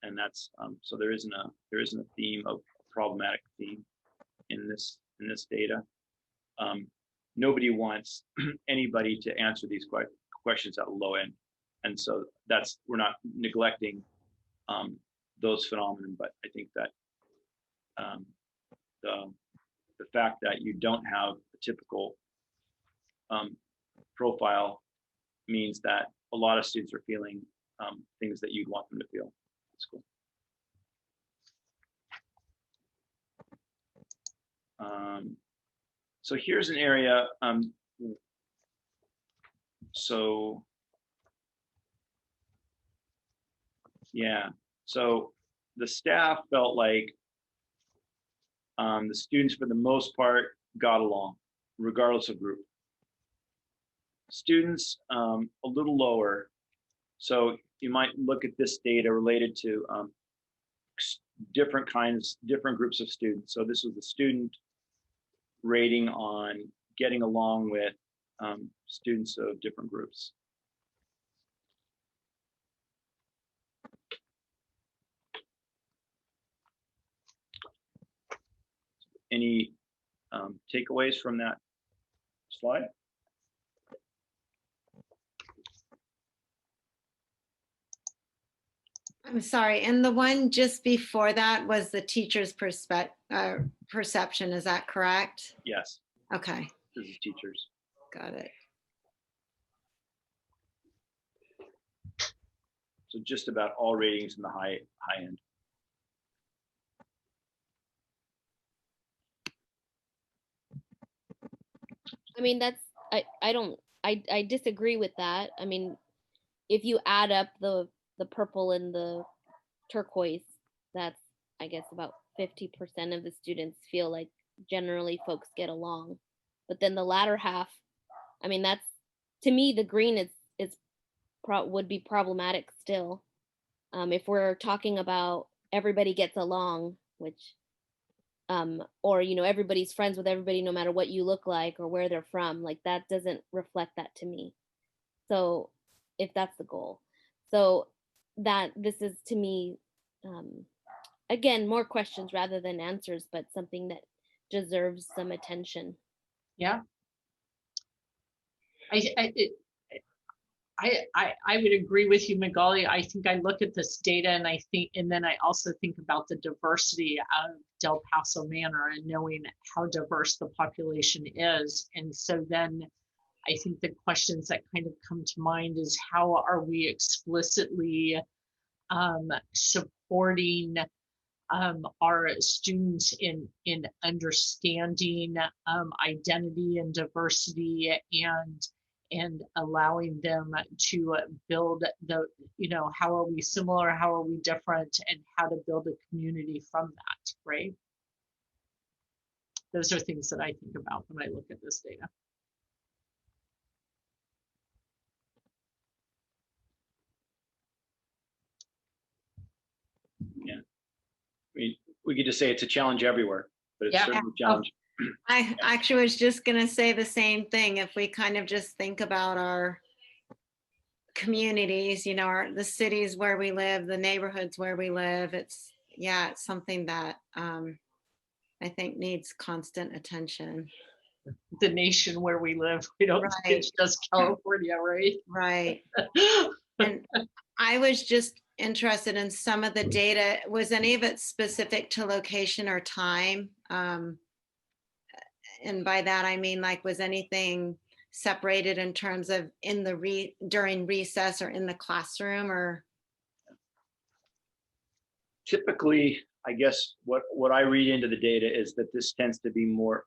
and that's so there isn't a theme of a problematic theme in this data. Nobody wants anybody to answer these questions at the low end, and so we're not neglecting those phenomena, but I think that the fact that you don't have a typical profile means that a lot of students are feeling things that you'd want them to feel at school. So here's an area. So yeah, so the staff felt like the students, for the most part, got along, regardless of group. Students, a little lower. So you might look at this data related to different groups of students. So this was the student rating on getting along with students of different groups. Any takeaways from that slide? I'm sorry, and the one just before that was the teacher's perception, is that correct? Yes, Okay, this is teachers. got it. So just about all ratings in the high end. I mean, I disagree with that. I mean, if you add up the purple and the turquoise, that's, I guess, about 50% of the students feel like generally folks get along. But then the latter half, I mean, that's, to me, the green would be problematic still. If we're talking about everybody gets along, which or everybody's friends with everybody no matter what you look like or where they're from, like that doesn't reflect that to me. So if that's the goal, so that this is, to me, again, more questions rather than answers, but something that deserves some attention. Yeah. I would agree with you, Magali. I think I look at this data and then I also think about the diversity of Del Paso Manor and knowing how diverse the population is. And so then I think the questions that kind of come to mind is, how are we explicitly supporting our students in understanding identity and diversity, and allowing them to build the, how are we similar, how are we different, and how to build a community from that, right? Those are things that I think about when I look at this data. Yeah, we could just say it's a challenge everywhere, but it's certainly a challenge. I actually was just going to say the same thing. If we kind of just think about our communities, the cities where we live, the neighborhoods where we live, it's something that I think needs constant attention. The nation where we live, we don't think it's just California, right? Right. And I was just interested in some of the data. Was any of it specific to location or time? And by that, I mean, like, was anything separated in terms of during recess or in the classroom, or? Typically, I guess what I read into the data is that this tends to be more,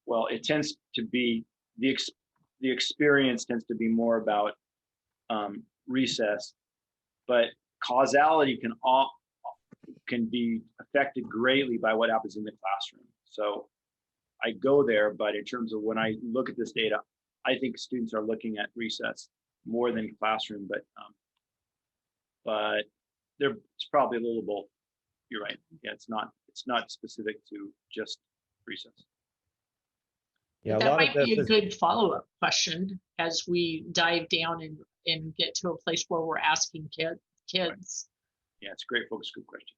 well, it tends to be, the experience tends to be more about recess, but causality can be affected greatly by what happens in the classroom. So I go there, but in terms of when I look at this data, I think students are looking at recess more than classroom, but it's probably a little both. You're right. Yeah, it's not specific to just recess. Yeah, that might be a good follow-up question as we dive down and get to a place where we're asking kids. Right. Yeah, it's a great focus group question.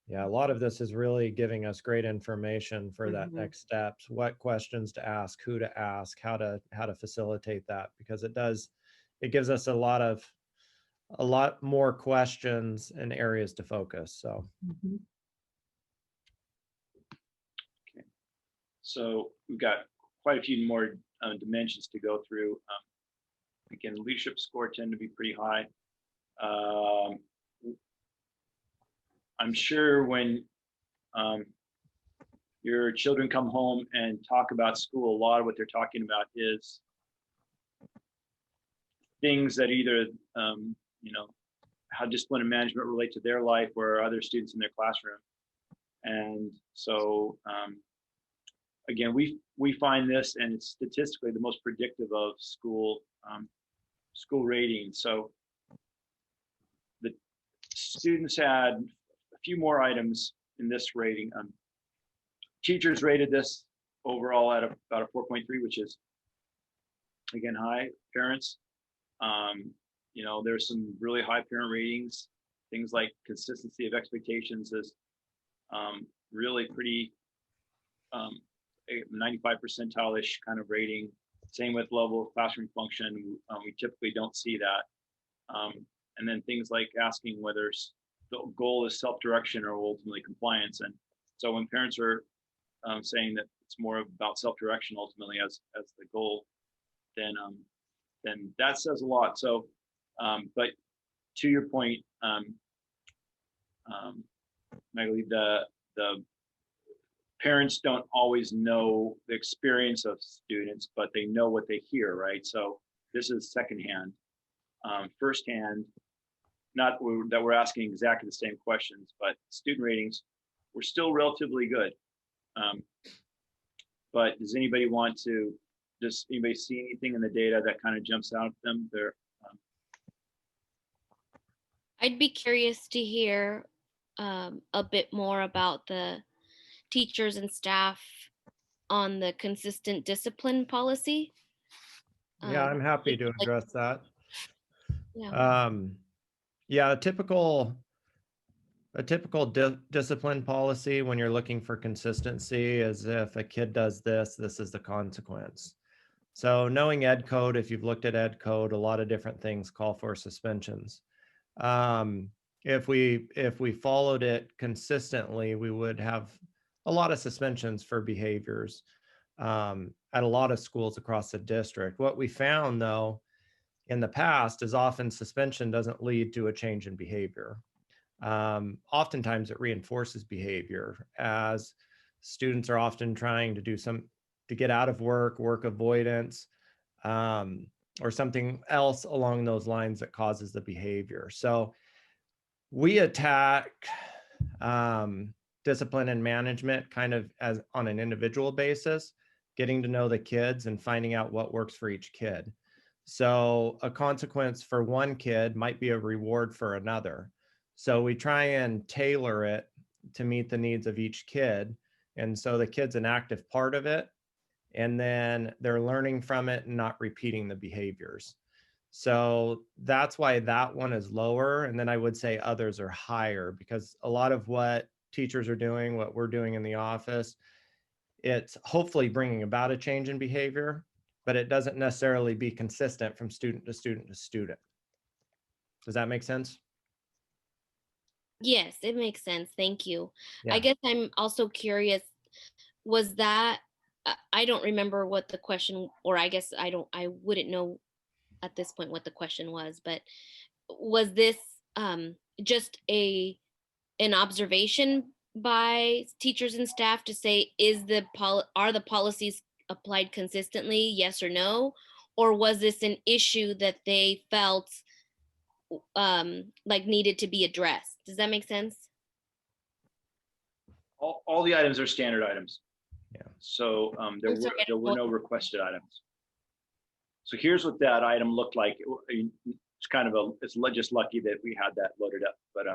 Yeah, a lot of this is really giving us great information for that next steps, what questions to ask, who to ask, how to facilitate that, because it gives us a lot more questions and areas to focus. So okay, so we've got quite a few more dimensions to go through. Again, leadership score tend to be pretty high. I'm sure when your children come home and talk about school, a lot of what they're talking about is things that either, you know, how discipline and management relate to their life or other students in their classroom. And so, again, we find this, and it's statistically the most predictive of school ratings. So the students had a few more items in this rating. Teachers rated this overall at about a 4.3, which is, again, high. Parents, you know, there's some really high parent ratings. Things like consistency of expectations is really pretty 95 percentile-ish kind of rating. Same with level of classroom function. We typically don't see that. And then things like asking whether the goal is self-direction or ultimately compliance. And so when parents are saying that it's more about self-direction ultimately as the goal, then that says a lot. So, but to your point, Magali, the parents don't always know the experience of students, but they know what they hear, right? So this is secondhand. Firsthand, not that we're asking exactly the same questions, but student ratings were still relatively good. But does anybody see anything in the data that kind of jumps out at them there? I'd be curious to hear a bit more about the teachers and staff on the consistent discipline policy. Yeah, I'm happy to address that. Yeah. Yeah, a typical discipline policy when you're looking for consistency is if a kid does this, this is the consequence. So knowing ed code, if you've looked at ed code, a lot of different things call for suspensions. If we followed it consistently, we would have a lot of suspensions for behaviors at a lot of schools across the district. What we found, though, in the past is often suspension doesn't lead to a change in behavior. Oftentimes it reinforces behavior, as students are often trying to get out of work avoidance, or something else along those lines that causes the behavior. So we attack discipline and management kind of as on an individual basis, getting to know the kids and finding out what works for each kid. So a consequence for one kid might be a reward for another. So we try and tailor it to meet the needs of each kid. And so the kid's an active part of it, and then they're learning from it and not repeating the behaviors. So that's why that one is lower. And then I would say others are higher, because a lot of what teachers are doing, what we're doing in the office, it's hopefully bringing about a change in behavior, but it doesn't necessarily be consistent from student to student to student. Does that make sense? Yes, it makes sense. Thank you. Yeah. I guess I'm also curious, was that, I don't remember what the question, or I guess I wouldn't know at this point what the question was, but was this just an observation by teachers and staff to say, are the policies applied consistently, yes or no? Or was this an issue that they felt like needed to be addressed? Does that make sense? All the items are standard items. Yeah. So there were no requested items. So here's what that item looked like. It's kind of it's just lucky that we had that loaded up, but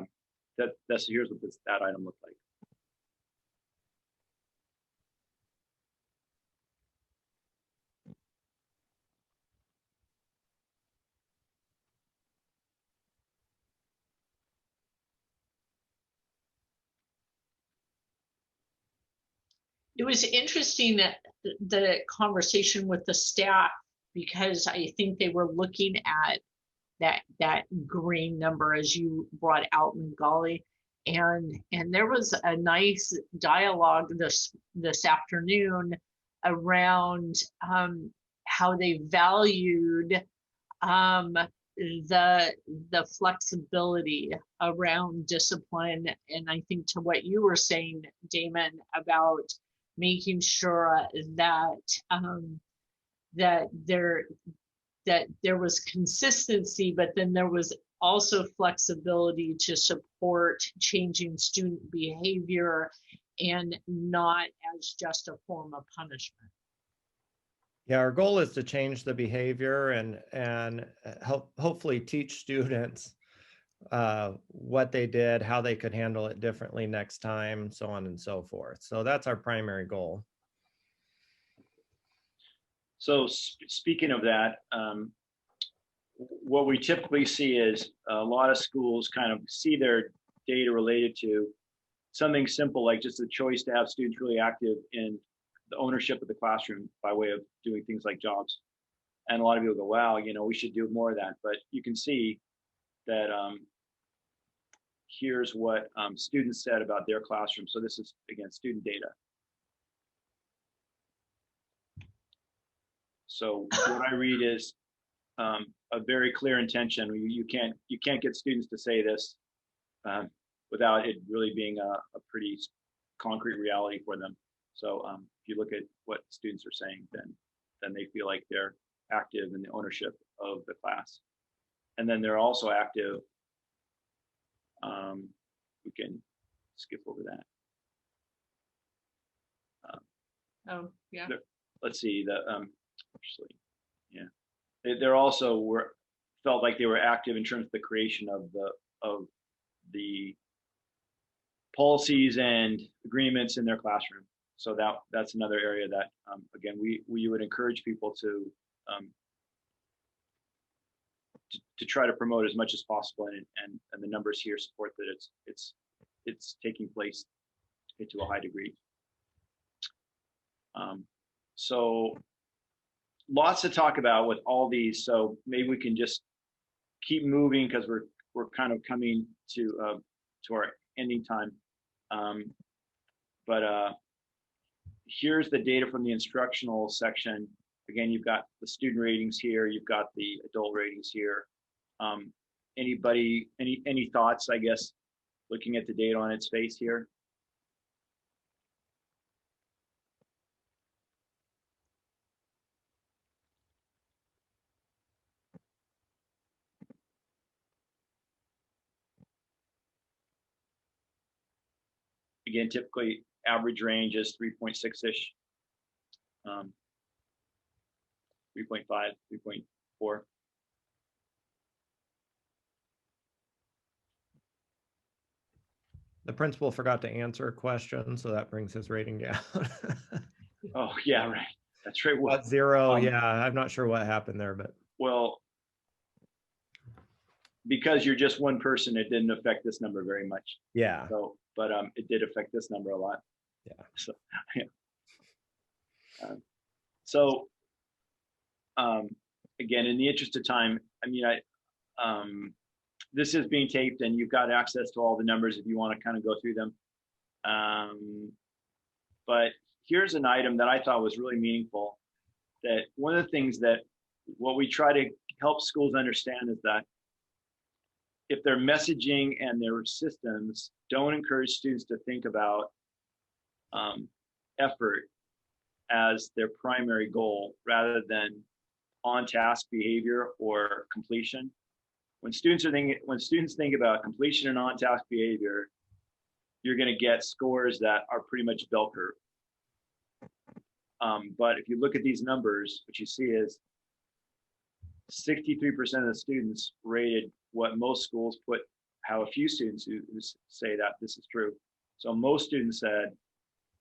here's what that item looked like. It was interesting that the conversation with the staff, because I think they were looking at that green number as you brought out, Magali, and there was a nice dialogue this afternoon around how they valued the flexibility around discipline. And I think to what you were saying, Damon, about making sure that that there was consistency, but then there was also flexibility to support changing student behavior and not as just a form of punishment. Yeah, our goal is to change the behavior and hopefully teach students what they did, how they could handle it differently next time, so on and so forth. So that's our primary goal. So speaking of that, what we typically see is a lot of schools kind of see their data related to something simple like just the choice to have students really active in the ownership of the classroom by way of doing things like jobs. And a lot of people go, wow, you know, we should do more of that. But you can see that here's what students said about their classroom. So this is, again, student data. So what I read is a very clear intention. You can't get students to say this without it really being a pretty concrete reality for them. So if you look at what students are saying, then they feel like they're active in the ownership of the class, and then they're also active. We can skip over that. Oh, yeah. Let's see. Actually, yeah, they're also felt like they were active in terms of the creation of the policies and agreements in their classroom. So that's another area that again we would encourage people to try to promote as much as possible, and the numbers here support that it's taking place to a high degree. So lots to talk about with all these. So maybe we can just keep moving because we're kind of coming to our ending time. But here's the data from the instructional section. Again, you've got the student ratings here. You've got the adult ratings here. Anybody, any thoughts, I guess, looking at the data on its face here? Again, typically average range is 3.6-ish, 3.5, 3.4. The principal forgot to answer a question, so that brings his rating down. Oh, yeah, right. That's right. What, 0? Yeah, I'm not sure what happened there, but. Well, because you're just one person, it didn't affect this number very much. Yeah. So, but it did affect this number a lot. Yeah. So, so again, in the interest of time, I mean, this is being taped, and you've got access to all the numbers if you want to kind of go through them. But here's an item that I thought was really meaningful. That one of the things that what we try to help schools understand is that if their messaging and their systems don't encourage students to think about effort as their primary goal rather than on-task behavior or completion, when students think about completion and on-task behavior, you're going to get scores that are pretty much bell curve. But if you look at these numbers, what you see is 63% of the students rated what most schools put, have a few students who say that this is true. So most students said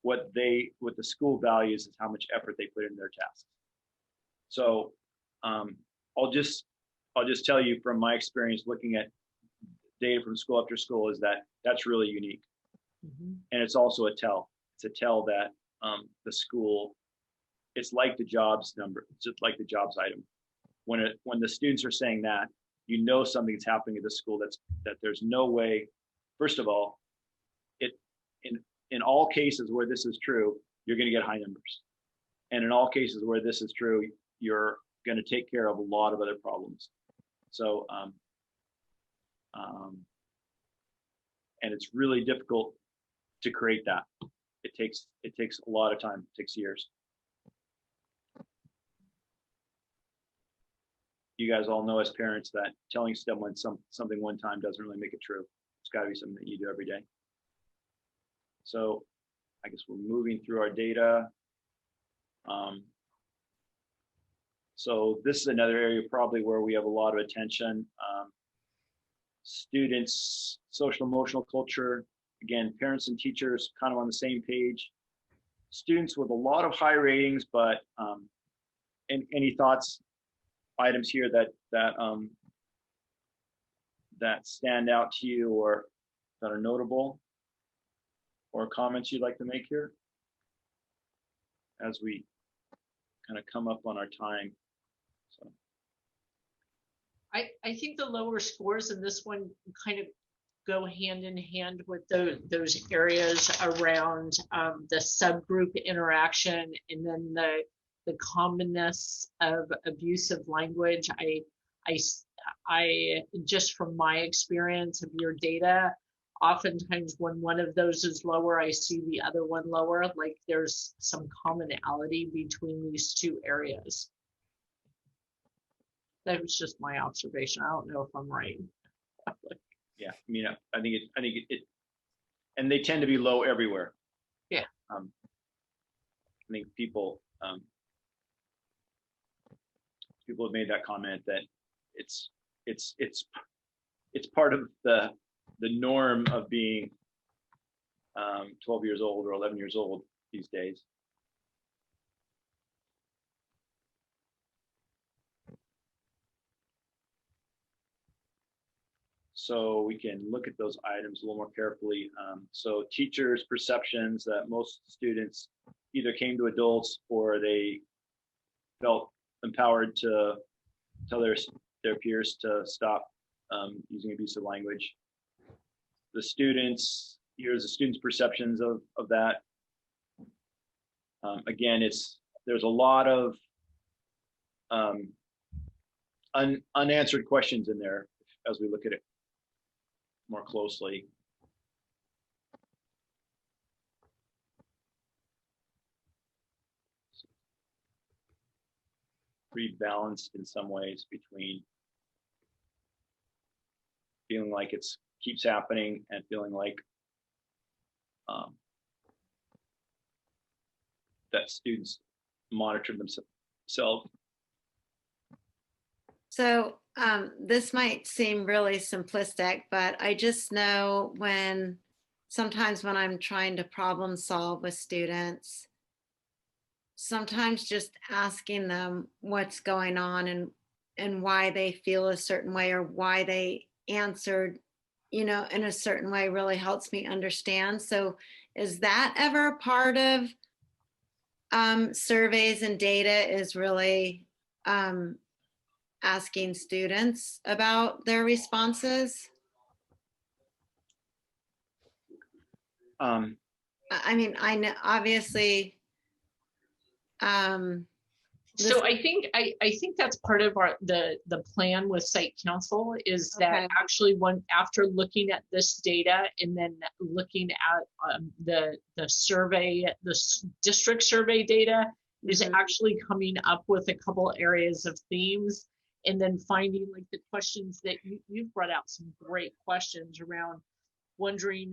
what the school values is how much effort they put in their tasks. So I'll just tell you from my experience looking at data from school after school is that that's really unique. Mm-hmm. And it's also a tell. It's a tell that the school, it's like the jobs number, it's just like the jobs item. When the students are saying that, you know something's happening at the school that there's no way. First of all, in all cases where this is true, you're going to get high numbers, and in all cases where this is true, you're going to take care of a lot of other problems. So, and it's really difficult to create that. it takes a lot of time. It takes years. You guys all know as parents that telling someone something one time doesn't really make it true. It's got to be something that you do every day. So I guess we're moving through our data. So this is another area probably where we have a lot of attention. Students, social emotional culture, again, parents and teachers kind of on the same page. Students with a lot of high ratings, but any thoughts, items here that stand out to you or that are notable, or comments you'd like to make here as we kind of come up on our time? So I think the lower scores in this one kind of go hand in hand with those areas around the subgroup interaction, and then the commonness of abusive language. I just from my experience of your data, oftentimes when one of those is lower, I see the other one lower. Like there's some commonality between these two areas. That was just my observation. I don't know if I'm right. yeah, I mean, I think it, and they tend to be low everywhere. Yeah. I think people have made that comment that it's part of the norm of being 12 years old or 11 years old these days. So we can look at those items a little more carefully. So teachers' perceptions that most students either came to adults or they felt empowered to tell their peers to stop using abusive language. The students, here's the students' perceptions of that. Again, there's a lot of unanswered questions in there as we look at it more closely. Pretty balanced in some ways between feeling like it's keeps happening and feeling like that students monitor themselves. So this might seem really simplistic, but I just know sometimes when I'm trying to problem solve with students, sometimes just asking them what's going on and why they feel a certain way or why they answered, in a certain way really helps me understand. So is that ever part of surveys and data, is really asking students about their responses? I mean, I know obviously. So I think that's part of the plan with site council is that actually after looking at this data and then looking at the survey, the district survey data is actually coming up with a couple areas of themes, and then finding like the questions that you've brought out, some great questions around wondering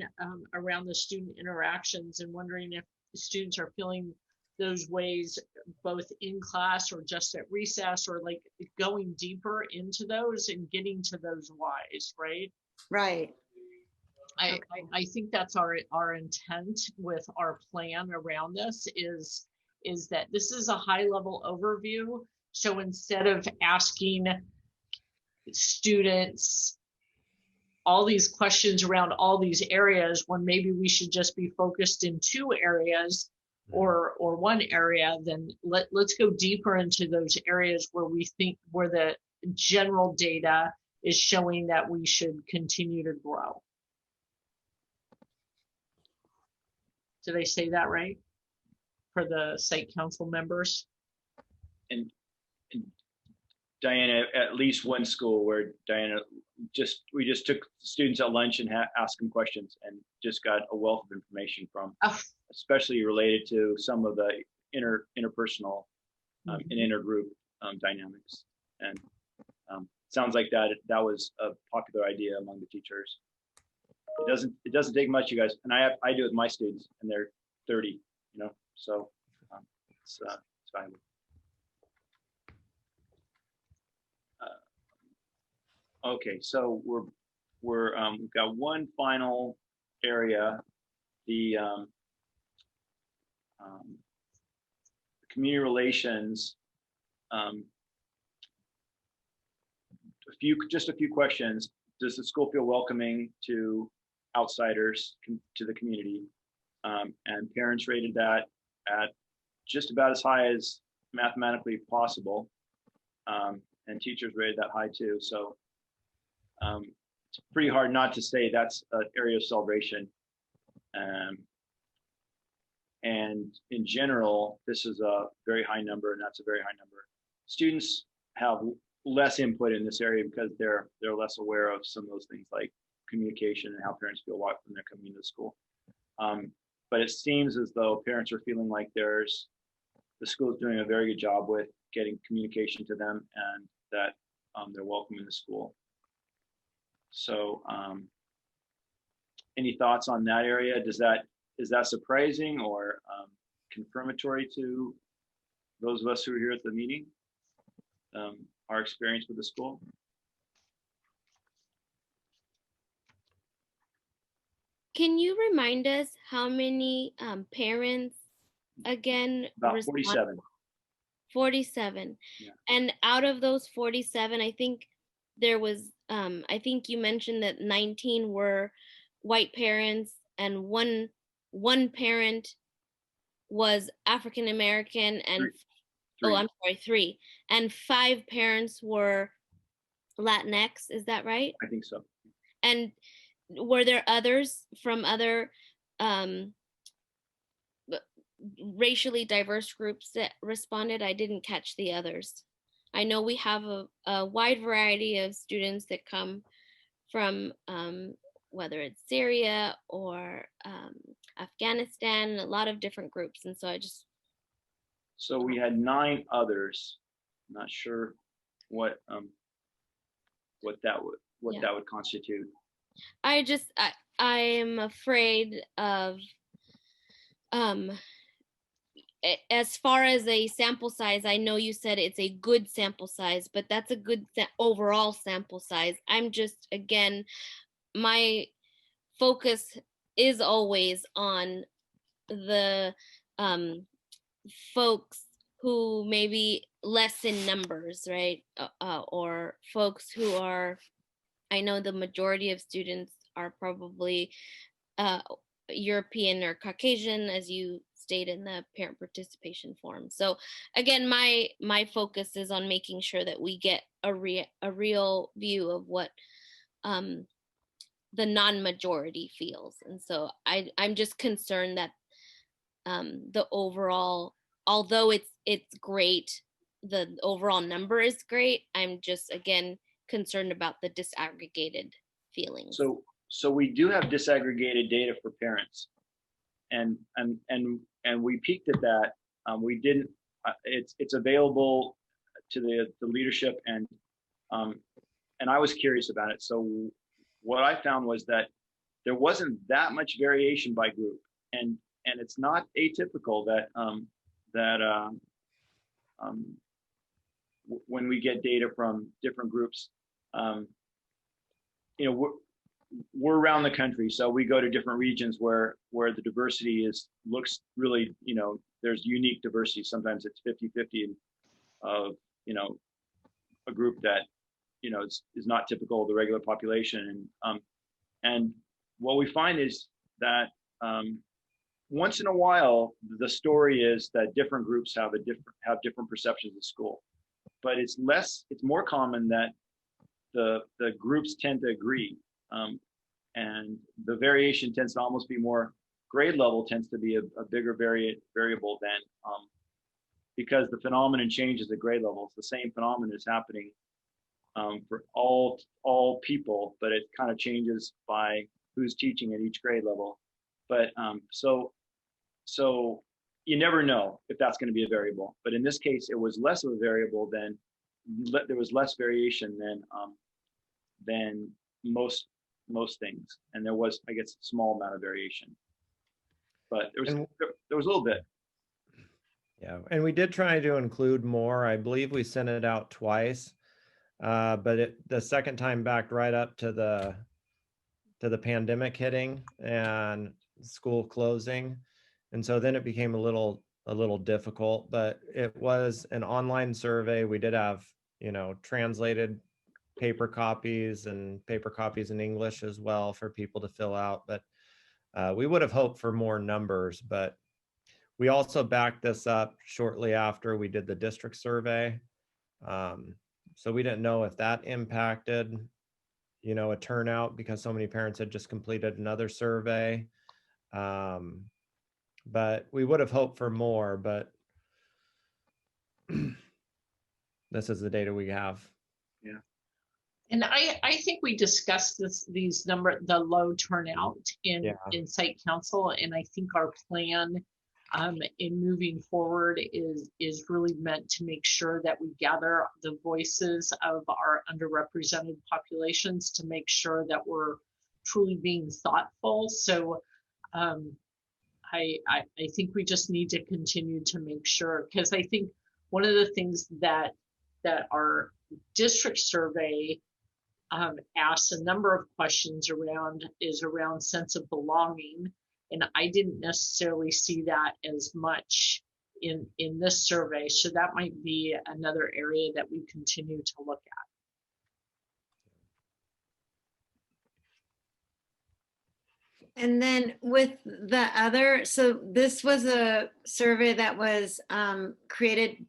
around the student interactions and wondering if the students are feeling those ways both in class or just at recess, or like going deeper into those and getting to those whys, right? Right. I think that's our intent with our plan around this is that this is a high level overview. So instead of asking students all these questions around all these areas, when maybe we should just be focused in two areas or one area, then let's go deeper into those areas where we think where the general data is showing that we should continue to grow. Did I say that right? For the site council members? And Diana, at least one school where Diana we just took students at lunch and asked them questions, and just got a wealth of information from, Oh, especially related to some of the interpersonal and intergroup dynamics. And sounds like that was a popular idea among the teachers. It doesn't take much, you guys, and I do it with my students, and they're 30, so it's valuable. Okay, so we've got one final area, the community relations. Just a few questions. Does the school feel welcoming to outsiders, to the community? And parents rated that at just about as high as mathematically possible, and teachers rated that high too. So it's pretty hard not to say that's an area of celebration. And in general, this is a very high number, and that's a very high number. Students have less input in this area because they're less aware of some of those things like communication and how parents feel when they're coming into the school. But it seems as though parents are feeling like the school is doing a very good job with getting communication to them, and that they're welcome in the school. So any thoughts on that area? Is that surprising or confirmatory to those of us who are here at the meeting? Our experience with the school? Can you remind us how many parents again? About 47. 47. Yeah. And out of those 47, I think there was, I think you mentioned that 19 were white parents, and one parent was African American, and Three. oh, I'm sorry, 3, and 5 parents were Latinx. Is that right? I think so. And were there others from other racially diverse groups that responded? I didn't catch the others. I know we have a wide variety of students that come from whether it's Syria or Afghanistan, a lot of different groups. And so So we had 9 others. I'm not sure what that would constitute. I am afraid of as far as a sample size. I know you said it's a good sample size, but that's a good overall sample size. I'm just, again, my focus is always on the folks who may be less in numbers, right? Or folks who are, I know the majority of students are probably European or Caucasian, as you state in the parent participation form. So again, my focus is on making sure that we get a real view of what the non-majority feels. And so I'm just concerned that the overall, although it's great, the overall number is great, I'm just, again, concerned about the disaggregated feelings. So we do have disaggregated data for parents, and we peeked at that. We didn't. It's available to the leadership, and I was curious about it. So what I found was that there wasn't that much variation by group, and it's not atypical that when we get data from different groups, we're around the country, so we go to different regions where the diversity looks really, there's unique diversity. Sometimes it's 50-50 of a group that is not typical of the regular population, and what we find is that once in a while the story is that different groups have different perceptions of school, but it's more common that the groups tend to agree. And the variation tends to almost be more, grade level tends to be a bigger variable than, because the phenomenon changes at grade levels. The same phenomenon is happening for all people, but it kind of changes by who's teaching at each grade level. But so you never know if that's going to be a variable. But in this case, it was less of a variable than there was less variation than most things, and there was, I guess, a small amount of variation, but there was a little bit. Yeah, and we did try to include more. I believe we sent it out twice, but the second time backed right up to the pandemic hitting and school closing, and so then it became a little difficult. But it was an online survey. We did have, translated paper copies and paper copies in English as well for people to fill out. But we would have hoped for more numbers, but we also backed this up shortly after we did the district survey. So we didn't know if that impacted, a turnout because so many parents had just completed another survey. But we would have hoped for more, but this is the data we have. Yeah. And I think we discussed the low turnout in site council, and I think our plan in moving forward is really meant to make sure that we gather the voices of our underrepresented populations to make sure that we're truly being thoughtful. So I think we just need to continue to make sure, because I think one of the things that our district survey asks a number of questions around sense of belonging. And I didn't necessarily see that as much in this survey. So that might be another area that we continue to look at. And then with the other, so this was a survey that was created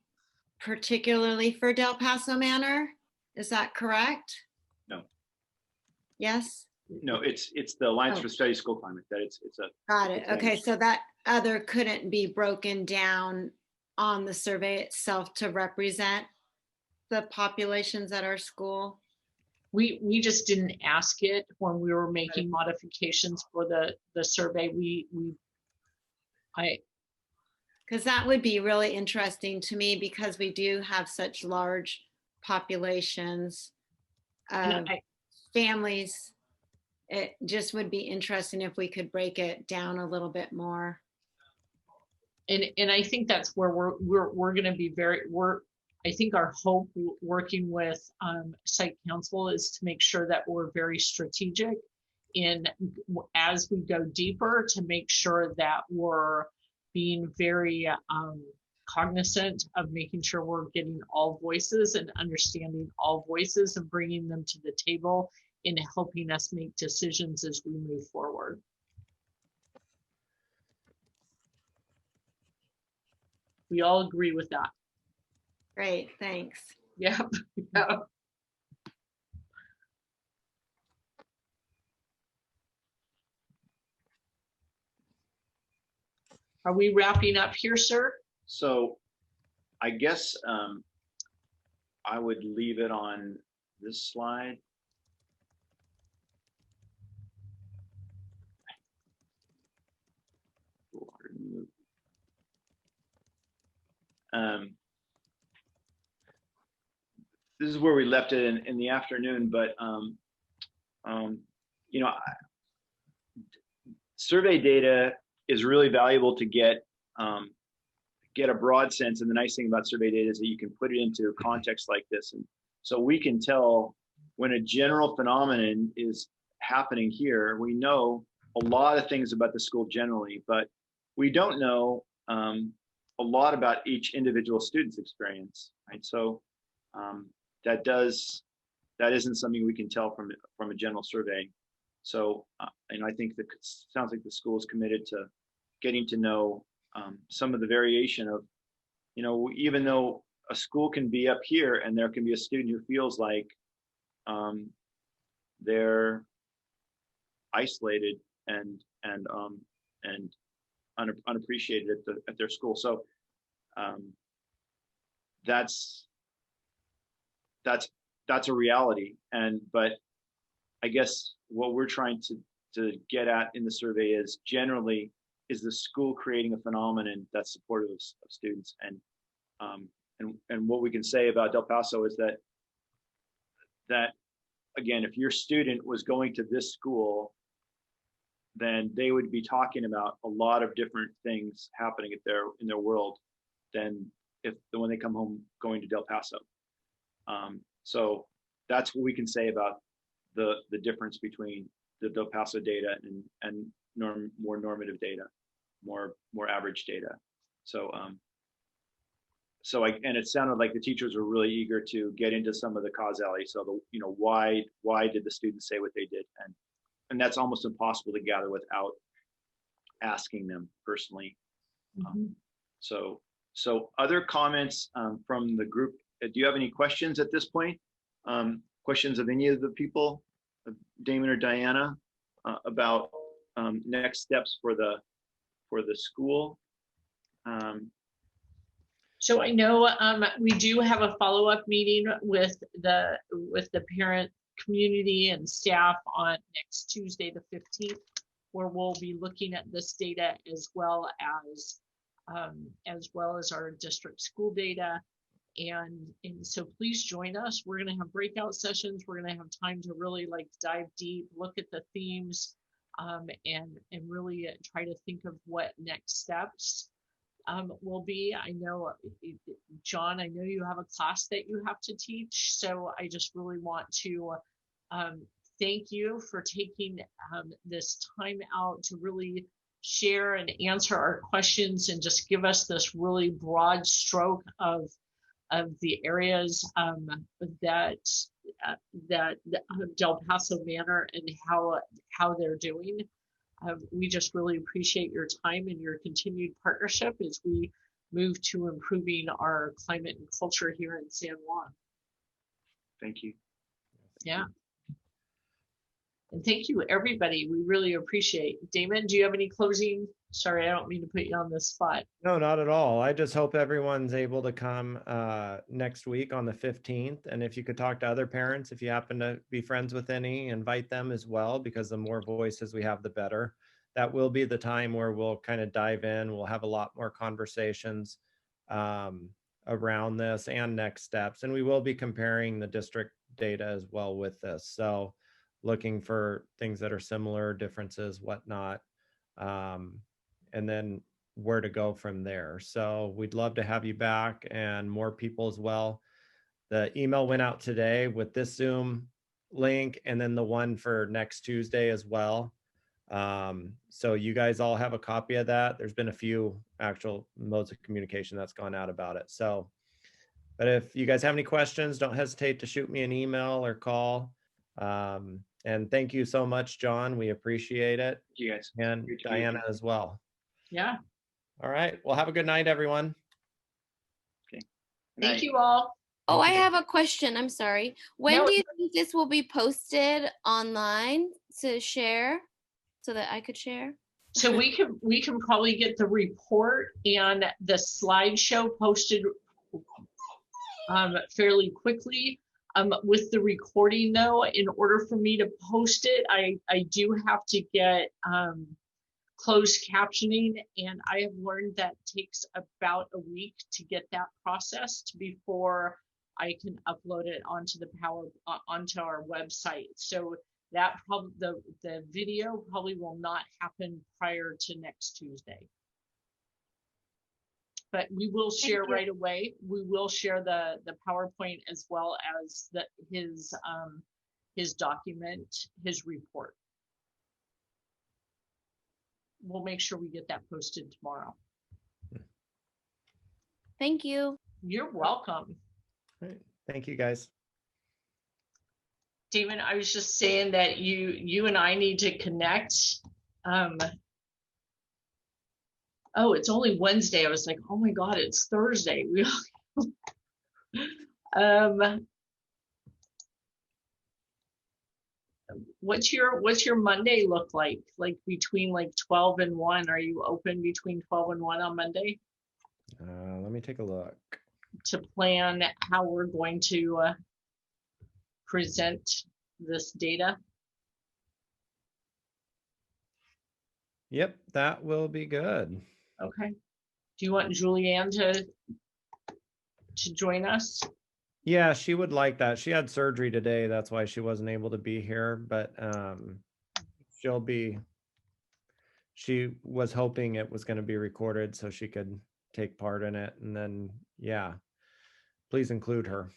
particularly for Del Paso Manor. Is that correct? No. Yes? No, it's the Alliance for Study School Climate. That it's a. Got it. Okay, so that other couldn't be broken down on the survey itself to represent the populations at our school? We just didn't ask it when we were making modifications for the survey. Because that would be really interesting to me, because we do have such large populations of families. It just would be interesting if we could break it down a little bit more. And I think that's where we're going to be I think our hope working with site council is to make sure that we're very strategic as we go deeper, to make sure that we're being very cognizant of making sure we're getting all voices and understanding all voices and bringing them to the table in helping us make decisions as we move forward. We all agree with that. Great, thanks. Yeah. Yeah. Are we wrapping up here, sir? So I guess I would leave it on this slide. This is where we left it in the afternoon, but survey data is really valuable to get a broad sense. And the nice thing about survey data is that you can put it into a context like this, and so we can tell when a general phenomenon is happening here. We know a lot of things about the school generally, but we don't know a lot about each individual student's experience, right? So that isn't something we can tell from a general survey. So and I think that sounds like the school is committed to getting to know some of the variation of, even though a school can be up here and there can be a student who feels like they're isolated and unappreciated at their school. So that's that's a reality. But I guess what we're trying to get at in the survey is generally, is the school creating a phenomenon that's supportive of students? And what we can say about Del Paso is that again, if your student was going to this school, then they would be talking about a lot of different things happening in their world than when they come home going to Del Paso. So that's what we can say about the difference between the Del Paso data and more normative data, more average data. And it sounded like the teachers were really eager to get into some of the causality. So why did the students say what they did? And that's almost impossible to gather without asking them personally. So other comments from the group. Do you have any questions at this point? Questions of any of the people, Damon or Diana, about next steps for the school? So I know we do have a follow-up meeting with the parent community and staff on next Tuesday, the 15th, where we'll be looking at this data as well as our district school data. And so please join us. We're going to have breakout sessions. We're going to have time to really dive deep, look at the themes, and really try to think of what next steps will be. I know, John, I know you have a class that you have to teach. So I just really want to thank you for taking this time out to really share and answer our questions and just give us this really broad stroke of the areas that Del Paso Manor and how they're doing. We just really appreciate your time and your continued partnership as we move to improving our climate and culture here in San Juan. Thank you. Yeah. And thank you, everybody. We really appreciate. Damon, do you have any closing? Sorry, I don't mean to put you on the spot. No, not at all. I just hope everyone's able to come next week on the 15th. And if you could talk to other parents, if you happen to be friends with any, invite them as well, because the more voices we have, the better. That will be the time where we'll kind of dive in. We'll have a lot more conversations around this and next steps. And we will be comparing the district data as well with this. So looking for things that are similar, differences, whatnot. And then where to go from there. So we'd love to have you back and more people as well. The email went out today with this Zoom link and then the one for next Tuesday as well. So you guys all have a copy of that. There's been a few actual modes of communication that's gone out about it. So, but if you guys have any questions, don't hesitate to shoot me an email or call. And thank you so much, John. We appreciate it. Thank you guys. And Diana as well. Yeah. All right. Well, have a good night, everyone. Okay. Thank you all. Oh, I Thank you. have a question. I'm sorry. When No. do you think this will be posted online to share so that I could share? So we can probably get the report and the slideshow posted fairly quickly. With the recording though, in order for me to post it, I do have to get closed captioning, and I have learned that takes about a week to get that processed before I can upload it onto onto our website. So that probably the video probably will not happen prior to next Tuesday. But we will share right away. We will share the PowerPoint as well as his document, his report. We'll make sure we get that posted tomorrow. Thank you. You're welcome. All right. Thank you, guys. Damon, I was just saying that you and I need to connect. Oh, it's only Wednesday. I was like, oh my God, it's Thursday. What's your Monday look like? Like between 12 and 1? Are you open between 12 and 1 on Monday? Let me take a look. To plan how we're going to present this data? Yep, that will be good. Okay. Do you want Julianne to join us? Yeah, she would like that. She had surgery today. That's why she wasn't able to be here, but she was hoping it was going to be recorded so she could take part in it. And then, yeah, please include her.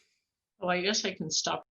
Oh, I guess I can stop